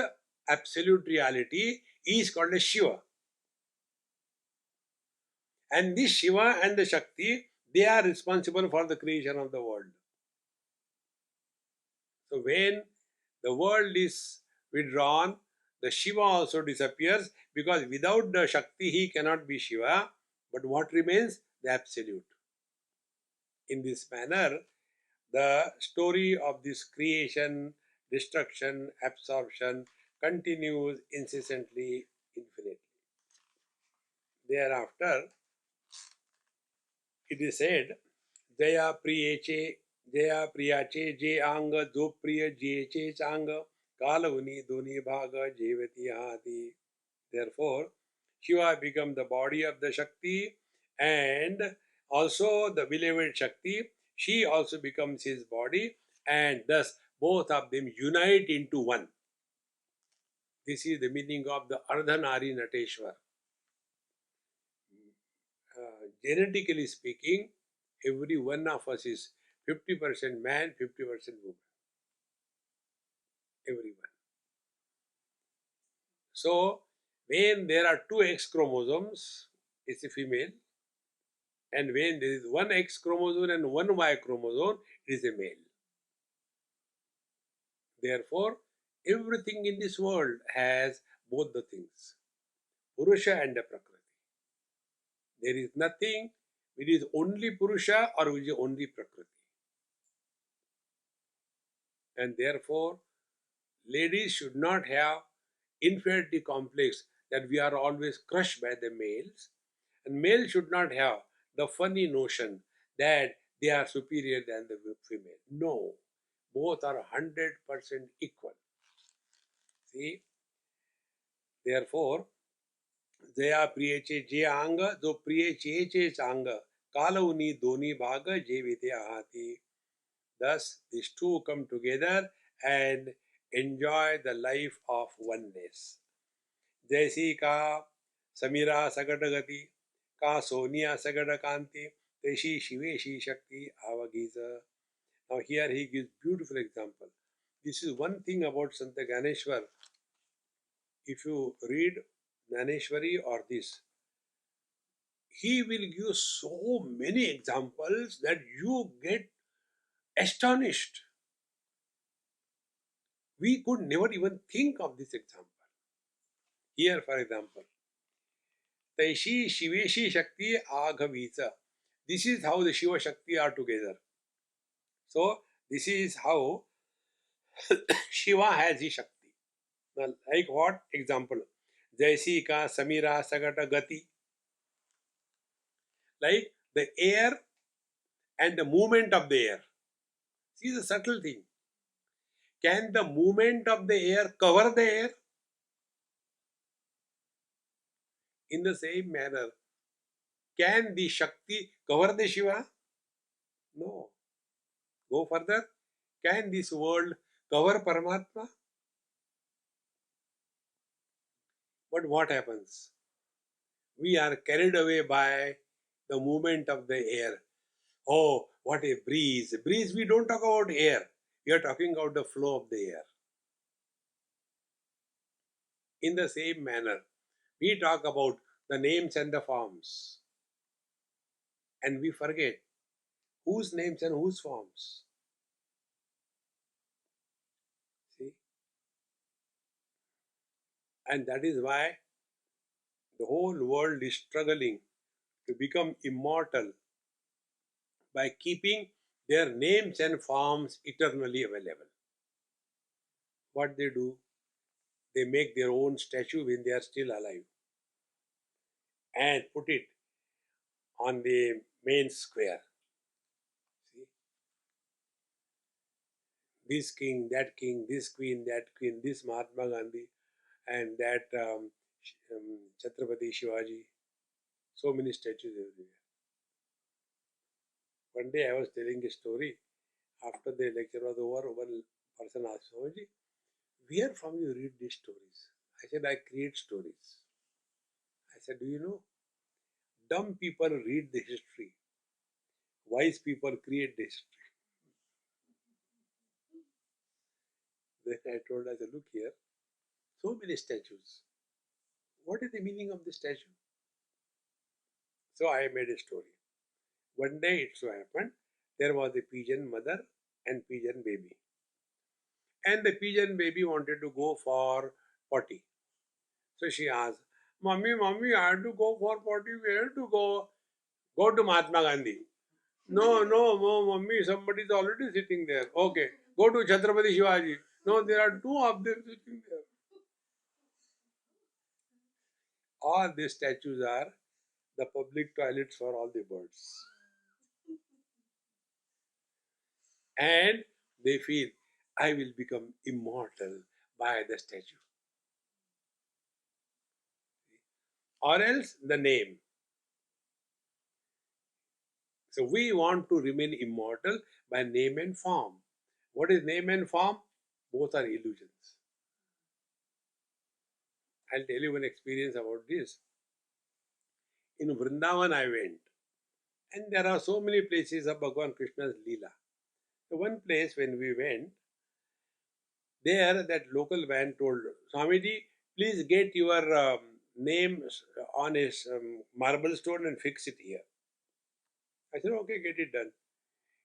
absolute reality is called as Shiva. And this Shiva and the Shakti, they are responsible for the creation of the world. So when the world is withdrawn, the Shiva also disappears, because without the Shakti he cannot be Shiva. But what remains? The absolute. In this manner, the story of this creation, destruction, absorption continues incessantly, infinitely. Thereafter, it is said, Jaya Priyeche, Jaya Priyache, Je Anga, Jo Priya, Jeche Changa, Kalavuni, Duni Bhaga, Jevati Hati. Therefore, Shiva becomes the body of the Shakti, and also the beloved Shakti, she also becomes his body, and thus both of them unite into one. This is the meaning of the Ardhanari Nateshwar. Genetically speaking, every one of us is 50% man, 50% woman. Everyone. So, when there are two X chromosomes, it's a female. And when there is one X chromosome and one Y chromosome, it is a male. Therefore, everything in this world has both the things, Purusha and the Prakriti. There is nothing which is only Purusha or which is only Prakriti. And therefore, ladies should not have inferiority complex that we are always crushed by the males, and males should not have the funny notion that they are superior than the female. No, both are 100% equal. See, therefore, Jaya Priyeche Je Anga, Jo Priyeche Che Changa, Kalauni Doni Bhaga Jevite Ahati. Thus, these two come together and enjoy the life of oneness. जैसी का समीरा सगट गति का सोनिया सगट कांति तैसी शिवेशी शक्ति आवगीज. Now here he gives beautiful example. This is one thing about Santa Ganeshwar. If you read Ganeshwari or this, he will give so many examples that you get astonished. We could never even think of this example. Here, for example, Taishi Shiveshi Shakti Aghavisa. This is how the Shiva Shakti are together. So, this is how Shiva has his Shakti. Now, like what? Example. Jaisi ka Samira Sagata Gati. Like the air and the movement of the air. See the subtle thing. Can the movement of the air cover the air? In the same manner, can the Shakti cover the Shiva? No. Go further. Can this world cover Paramatma? But what happens? We are carried away by the movement of the air. Oh, what a breeze. Breeze, we don't talk about air. We are talking about the flow of the air. In the same manner, we talk about the names and the forms. And we forget whose names and whose forms. And that is why the whole world is struggling to become immortal by keeping their names and forms eternally available. What they do, they make their own statue when they are still alive and put it on the main square. See, this king, that king, this queen, this Mahatma Gandhi, and that Chhatrapati Shivaji. So many statues everywhere. One day I was telling a story. After the lecture was over, one person asked, Swamiji, where from you read these stories? I said, I create stories. I said, do you know? Dumb people read the history. Wise people create the history. Then I told, I said, look here, so many statues. What is the meaning of the statue? So I made a story. One day it so happened, there was a pigeon mother and pigeon baby. And the pigeon baby wanted to go for potty. So she asked, Mommy, I have to go for potty. Where to go? Go to Mahatma Gandhi. No, Mommy, somebody is already sitting there. Okay, go to Chhatrapati Shivaji. No, there are two of them sitting there. All these statues are the public toilets for all the birds. And they feel, I will become immortal by the statue. Or else the name. So we want to remain immortal by name and form. What is name and form? Both are illusions. I'll tell you one experience about this. In Vrindavan I went, and there are so many places of Bhagavan Krishna's Leela. So one place when we went, there that local man told, Swamiji, please get your name on a marble stone and fix it here. I said, okay, get it done.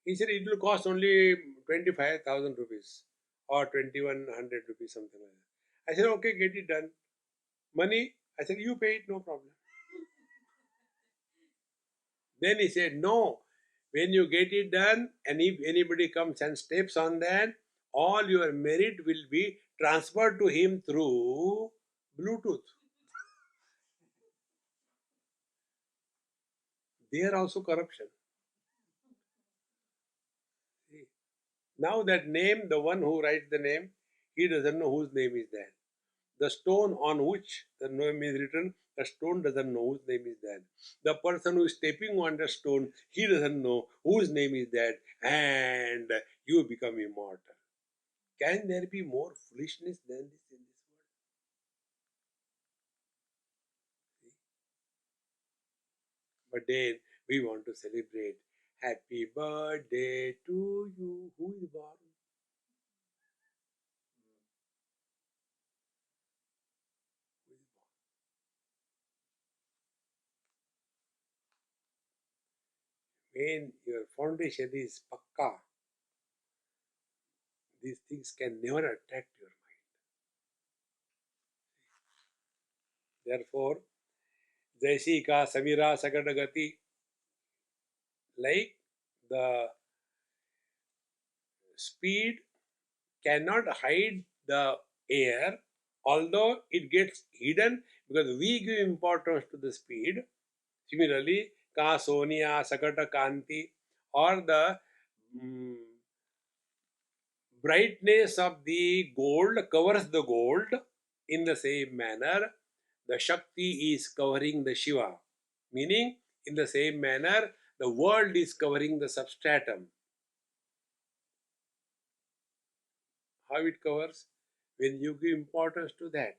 He said, it will cost only 25,000 rupees or 2100 rupees, something like that. I said, okay, get it done. Money? I said, you pay it, no problem. Then he said, no, when you get it done and if anybody comes and steps on that, all your merit will be transferred to him through Bluetooth. There also corruption. See? Now that name, the one who writes the name, he doesn't know whose name is that. The stone on which the name is written, the stone doesn't know whose name is that. The person who is stepping on the stone, he doesn't know whose name is that, and you become immortal. Can there be more foolishness than this in this world? See? But then we want to celebrate. Happy birthday to you. Who is born? Who is born? When your foundation is pakka, these things can never attract your mind. Therefore, Jaisi ka Samira Sagadagati, like the speed cannot hide the air, although it gets hidden because we give importance to the speed. Similarly, Ka Sonia Sakata Kanti, or the mm, brightness of the gold covers the gold, in the same manner, the Shakti is covering the Shiva. Meaning, in the same manner, the world is covering the substratum. How it covers? When you give importance to that.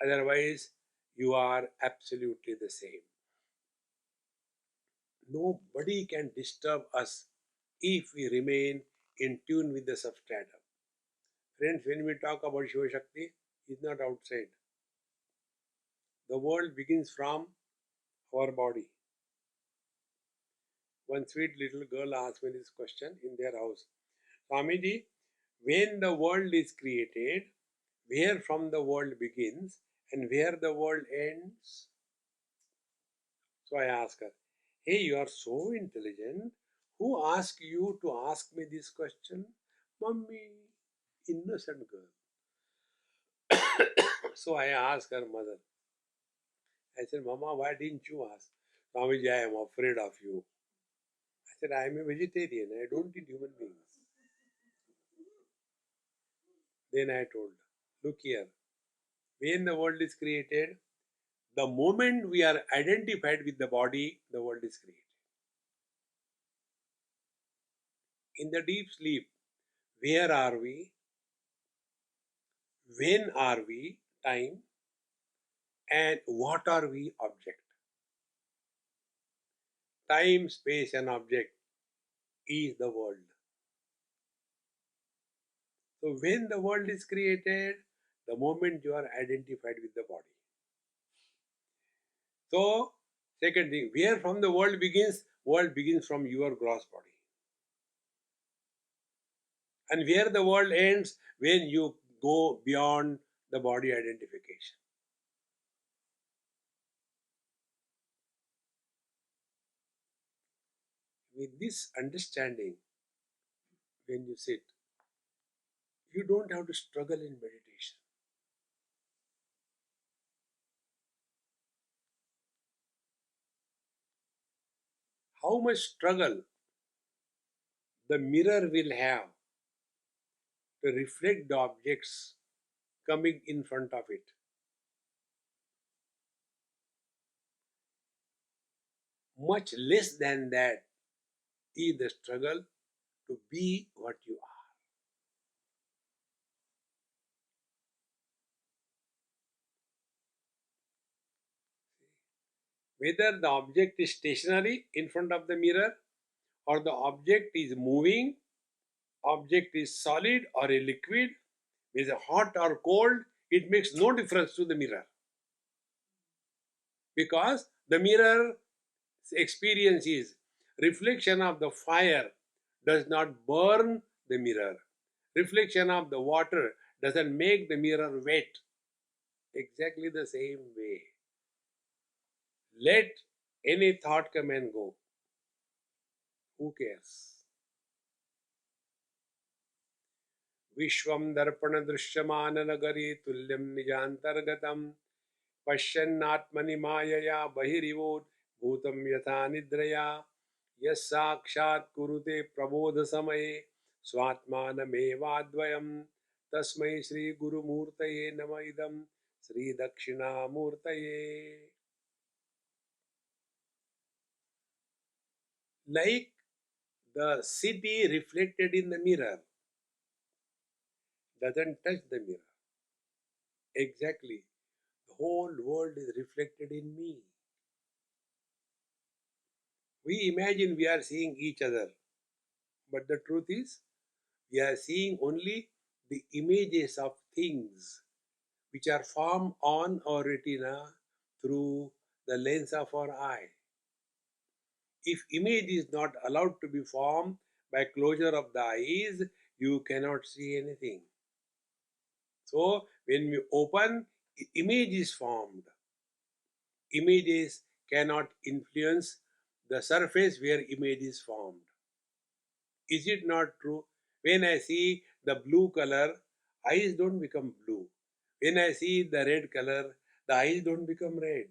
Otherwise, you are absolutely the same. Nobody can disturb us if we remain in tune with the substratum. Friends, when we talk about Shiva Shakti, it's not outside. The world begins from our body. One sweet little girl asked me this question in their house. Swamiji, when the world is created, where from the world begins and where the world ends. So I ask her, hey, you are so intelligent. Who asked you to ask me this question? Mummy, innocent girl. So I asked her mother. I said, Mama, why didn't you ask? Swamiji, I am afraid of you. I said, I am a vegetarian. I don't eat human beings. Then I told her, look here. When the world is created, the moment we are identified with the body, the world is created. In the deep sleep, where are we? When are we? Time. And what are we? Object. Time, space, and object is the world. So when the world is created, the moment you are identified with the body. So, second thing, where from the world begins from your gross body. And where the world ends, when you go beyond the body identification. With this understanding, when you sit, you don't have to struggle in meditation. How much struggle the mirror will have to reflect the objects coming in front of it. Much less than that is the struggle to be what you are. Whether the object is stationary in front of the mirror or the object is moving, object is solid or a liquid, is hot or cold, it makes no difference to the mirror. Because the mirror experience is reflection of the fire does not burn the mirror. Reflection of the water doesn't make the mirror wet. Exactly the same way. Let any thought come and go. Who cares? Vishwam darpana drishyamana nagari tulyam nijantargatam पश्यन्नात्मनि मायया बहिरिवोत् भूतं यथा निद्रया यस्साक्षात् कुरुते प्रबोध समये स्वात्मानमेवाद्वयं तस्मै श्री गुरुमूर्तये नम इदं श्री दक्षिणामूर्तये. Like the city reflected in the mirror doesn't touch the mirror. Exactly. The whole world is reflected in me. We imagine we are seeing each other, but the truth is, we are seeing only the images of things which are formed on our retina through the lens of our eye. If image is not allowed to be formed by closure of the eyes, you cannot see anything. So, when we open, image is formed. Images cannot influence the surface where image is formed. Is it not true? When I see the blue color, eyes don't become blue. When I see the red color, the eyes don't become red.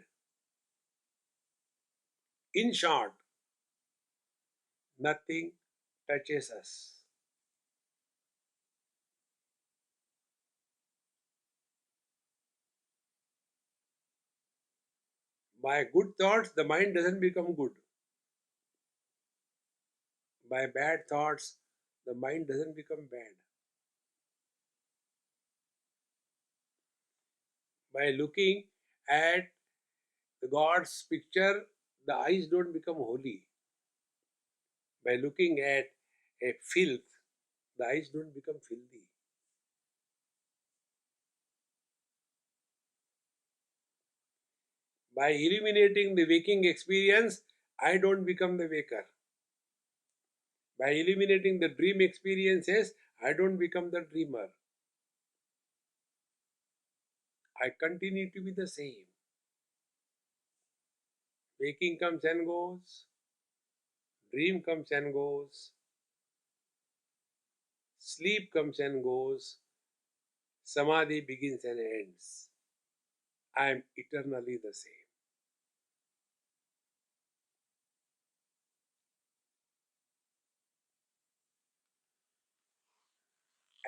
In short, nothing touches us. By good thoughts, the mind doesn't become good. By bad thoughts, the mind doesn't become bad. By looking at the God's picture, the eyes don't become holy. By looking at a filth, the eyes don't become filthy. By eliminating the waking experience, I don't become the waker. By eliminating the dream experiences, I don't become the dreamer. I continue to be the same. Waking comes and goes, dream comes and goes, sleep comes and goes, samadhi begins and ends. I am eternally the same.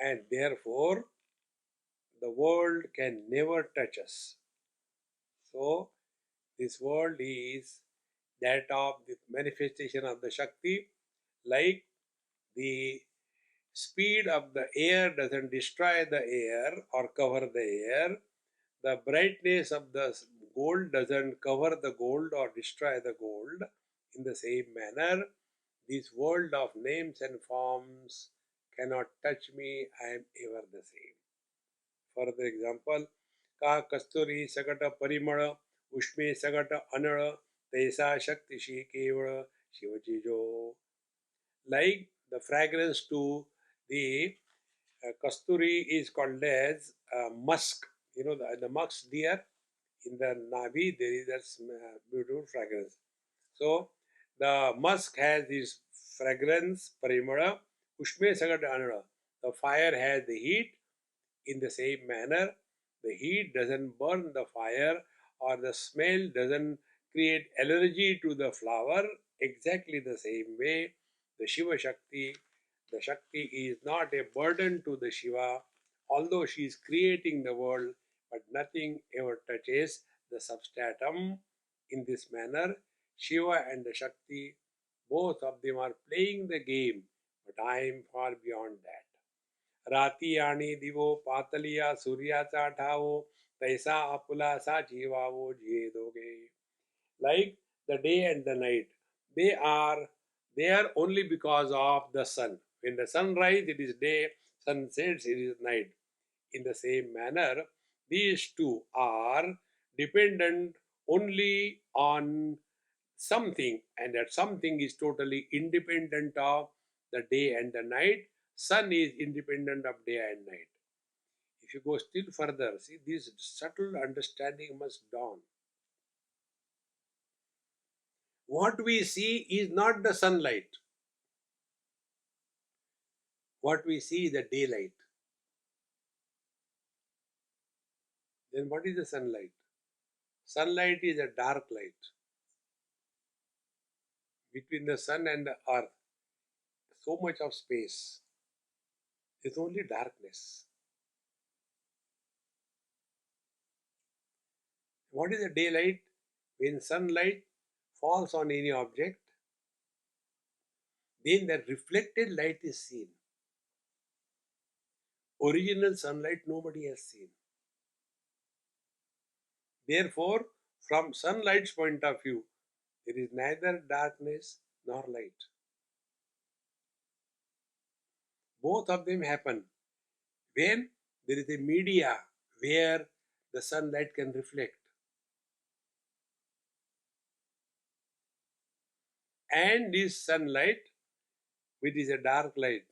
And therefore, the world can never touch us. So, this world is that of the manifestation of the Shakti, like the speed of the air doesn't destroy the air or cover the air, the brightness of the gold doesn't cover the gold or destroy the gold. In the same manner, this world of names and forms cannot touch me, I am ever the same. Further example, का कस्तूरी सकट परिमळ उष्मे सकट अनळ तैसा शक्तिशी केवळ शिवजीजो. Like the fragrance to the kasturi is called as musk. You know, the musk deer, in the Navi there is a beautiful fragrance. So the musk has this fragrance, parimala, ushme sagat anara. The fire has the heat. In the same manner, the heat doesn't burn the fire or the smell doesn't create allergy to the flower. Exactly the same way, the Shiva Shakti, the Shakti is not a burden to the Shiva, although she is creating the world, but nothing ever touches the substratum. In this manner, Shiva and the Shakti, both of them are playing the game, but I am far beyond that. राती आणि दिवो पातलिया सूर्याचा ठावो तैसा आपुलासा जीवावो जिये दोघे. Like the day and the night, they are there only because of the sun. When the sun rises, it is day, sun sets, it is night. In the same manner, these two are dependent only on something, and that something is totally independent of the day and the night. Sun is independent of day and night. If you go still further, see, this subtle understanding must dawn. What we see is not the sunlight. What we see is the daylight. Then what is the sunlight? Sunlight is a dark light. Between the sun and the earth, so much of space. It's only darkness. What is the daylight? When sunlight falls on any object, then the reflected light is seen. Original sunlight nobody has seen. Therefore, from sunlight's point of view, there is neither darkness nor light. Both of them happen when there is a media where the sunlight can reflect. And this sunlight, which is a dark light,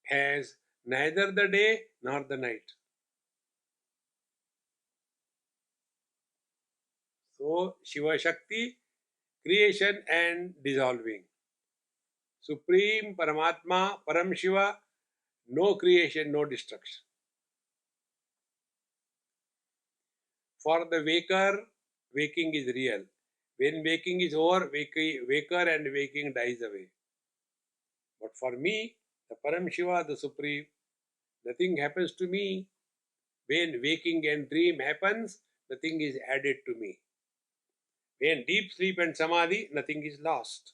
has neither the day nor the night. So, Shiva Shakti, creation and dissolving. Supreme Paramatma, Param Shiva, no creation, no destruction. For the waker, waking is real. When waking is over, waker and waking dies away. But for me, the Param Shiva, the Supreme, nothing happens to me. When waking and dream happens, nothing is added to me. When deep sleep and samadhi, nothing is lost.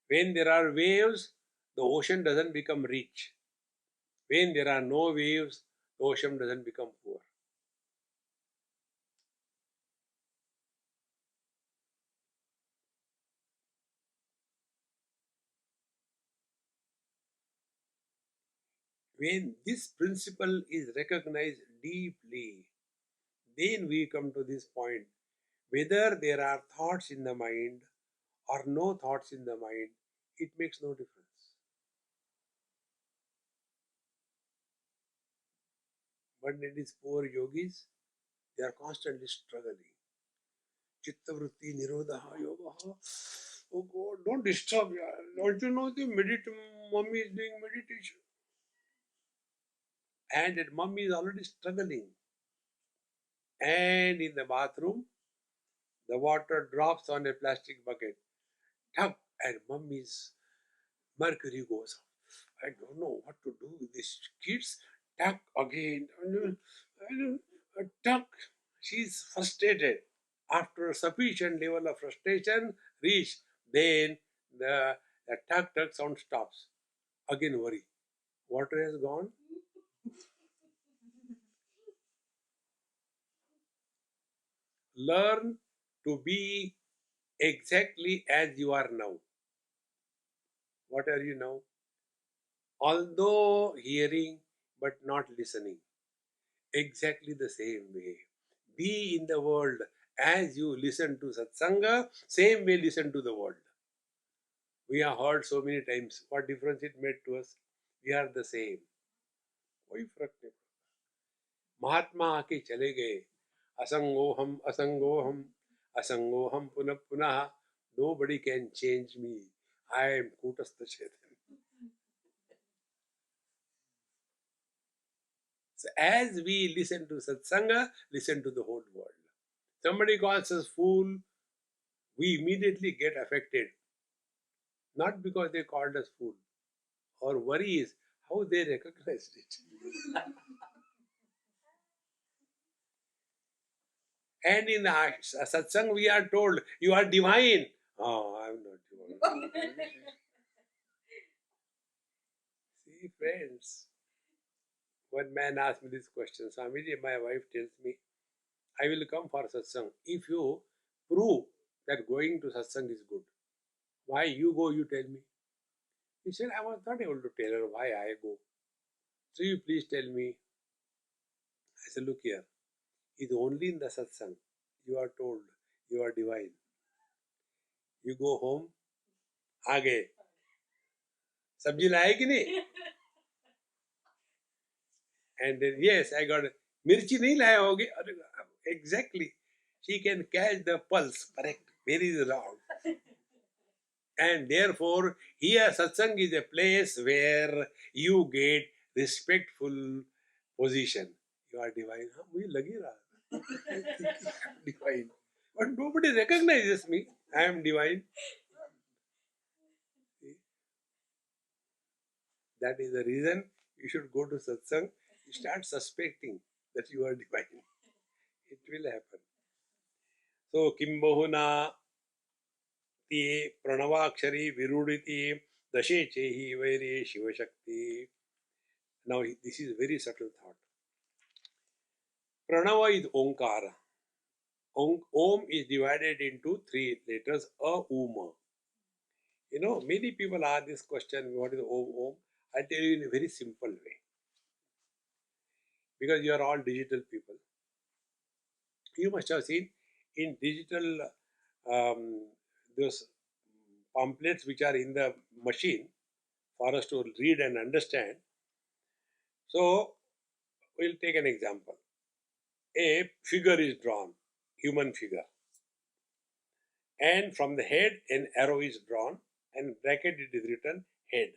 When there are waves, the ocean doesn't become rich. When there are no waves, the ocean doesn't become poor. When this principle is recognized deeply, then we come to this point. Whether there are thoughts in the mind or no thoughts in the mind, it makes no difference. But in these poor yogis, they are constantly struggling. Chitta vritti nirodha yoga. Oh God, don't disturb me. Don't you know the mummy is doing meditation? And that mummy is already struggling. And in the bathroom, the water drops on a plastic bucket. Tug, and mummy's mercury goes up. I don't know what to do with these kids. Tug again. Tug. She's frustrated. After sufficient level of frustration reached, then the tug sound stops. Again worry. Water has gone. Learn to be exactly as you are now. What are you now? Although hearing but not listening. Exactly the same way. Be in the world as you listen to satsanga, same way listen to the world. We have heard so many times. What difference it made to us? We are the same. कोई फर्क नहीं. महात्मा आके चले गए. असंगोहम असंगोहम असंगोहम पुनः पुनः. Nobody can change me. I am Kutastha Chetan. So as we listen to satsanga, listen to the whole world. Somebody calls us fool, we immediately get affected. Not because they called us fool. Our worry is how they recognized it. And in the satsang we are told, you are divine. Oh, I am not divine. See, friends, one man asked me this question. Swamiji, my wife tells me, I will come for satsang if you prove that going to satsang is good. Why you go, you tell me. He said, I was not able to tell her why I go. So you please tell me. I said, look here. It's only in the satsang you are told you are divine. You go home, आ गए. सब्जी लाए कि नहीं? And then, yes, I got मिर्ची नहीं लाए होगे. Exactly. She can catch the pulse. Correct. Where is wrong? And therefore, here satsang is a place where you get respectful position. You are divine. हाँ, मुझे लगी रहा. Divine. But nobody recognizes me. I am divine. That is the reason you should go to satsang. You start suspecting that you are divine. It will happen. So, Kimbahuna te pranavakshari viruditi dashe chehi vaire shiva shakti. Now, this is a very subtle thought. Pranava is Omkara. Om is divided into three letters, A, Uma. You know, many people ask this question, what is Om? I'll tell you in a very simple way. Because you are all digital people. You must have seen in digital those pamphlets which are in the machine for us to read and understand. So, we'll take an example. A figure is drawn, human figure. And from the head, an arrow is drawn, and bracket it is written head.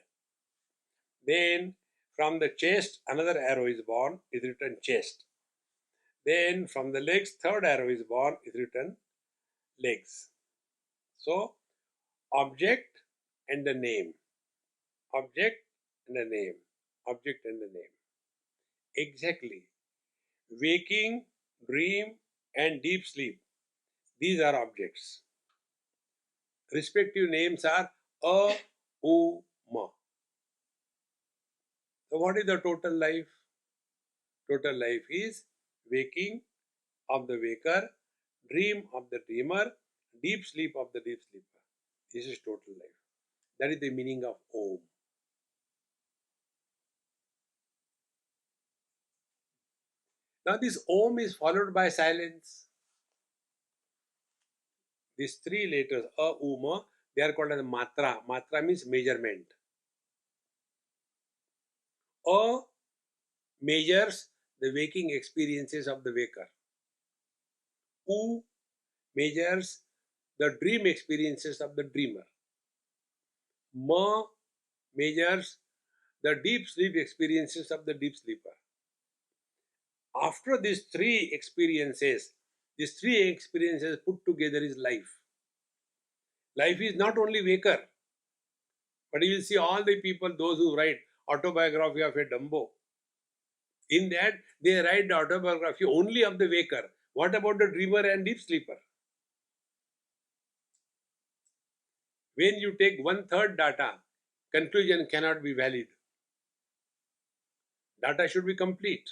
Then from the chest, another arrow is born, is written chest. Then from the legs, third arrow is born, is written legs. So, object and the name. Object and the name. Object and the name. Exactly. Waking, dream, and deep sleep. These are objects. Respective names are A, U, Ma. So, what is the total life? Total life is waking of the waker, dream of the dreamer, deep sleep of the deep sleeper. This is total life. That is the meaning of Om. Now, this Om is followed by silence. These three letters, A, U, Ma, they are called as Matra. Matra means measurement. A measures the waking experiences of the waker. U measures the dream experiences of the dreamer. Ma measures the deep sleep experiences of the deep sleeper. After these three experiences put together is life. Life is not only waker, but you will see all the people, those who write autobiography of a Dumbo. In that, they write the autobiography only of the waker. What about the dreamer and deep sleeper? When you take one third data, conclusion cannot be valid. Data should be complete.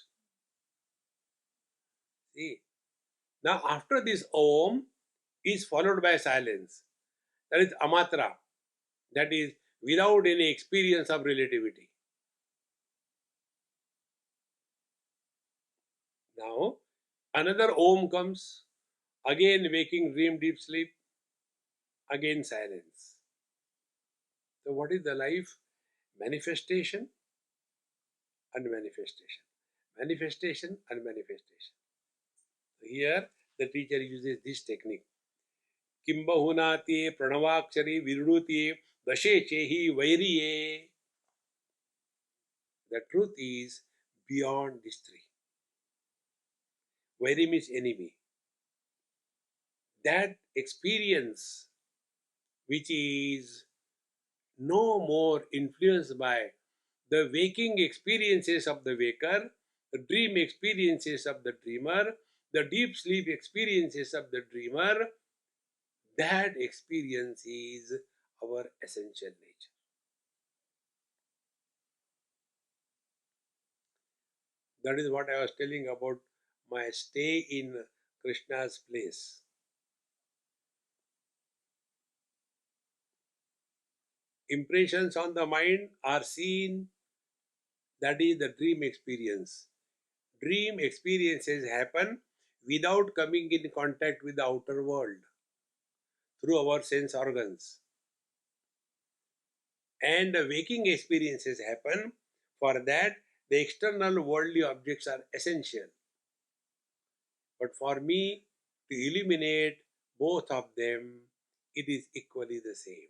See, now after this Om is followed by silence. That is Amatra. That is without any experience of relativity. Now another Om comes, again waking, dream, deep sleep, again silence. So what is the life? Manifestation and manifestation. Manifestation and manifestation. Here the teacher uses this technique. Kimbahunati pranavakshari viruti dashechehi vairiye. The truth is beyond these three. Vairi means enemy. That experience which is no more influenced by the waking experiences of the waker, the dream experiences of the dreamer, the deep sleep experiences of the dreamer, that experience is our essential nature. That is what I was telling about my stay in Krishna's place. Impressions on the mind are seen, that is the dream experience. Dream experiences happen without coming in contact with the outer world through our sense organs. And the waking experiences happen. For that, the external worldly objects are essential. But for me to eliminate both of them, it is equally the same.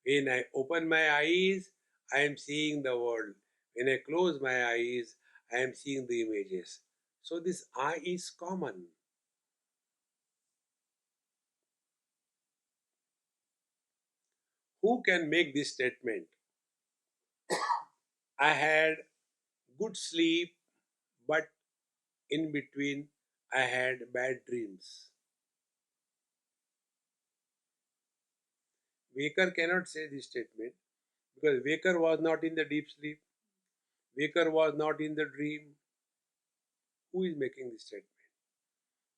When I open my eyes, I am seeing the world. When I close my eyes, I am seeing the images. So this I is common. Who can make this statement? I had good sleep, but in between I had bad dreams. Waker cannot say this statement because Waker was not in the deep sleep. Waker was not in the dream. Who is making this statement?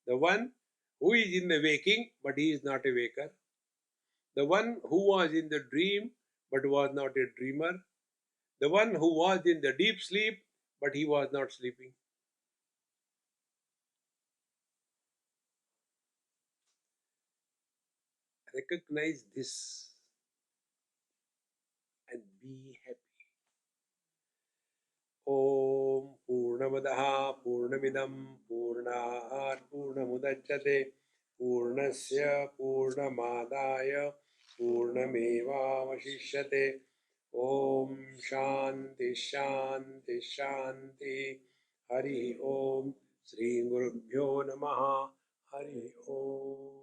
The one who is in the waking, but he is not a waker. The one who was in the dream, but was not a dreamer. The one who was in the deep sleep, but he was not sleeping. Recognize this and be happy. Om Purnamadaha Purnamidam Purnat Purnamudachyate Purnasya Purnamadaya Purnamevavashishyate. Om Shanti Shanti Shanti. Hari Om. Sri Gurubhyo Namaha. Hari Om.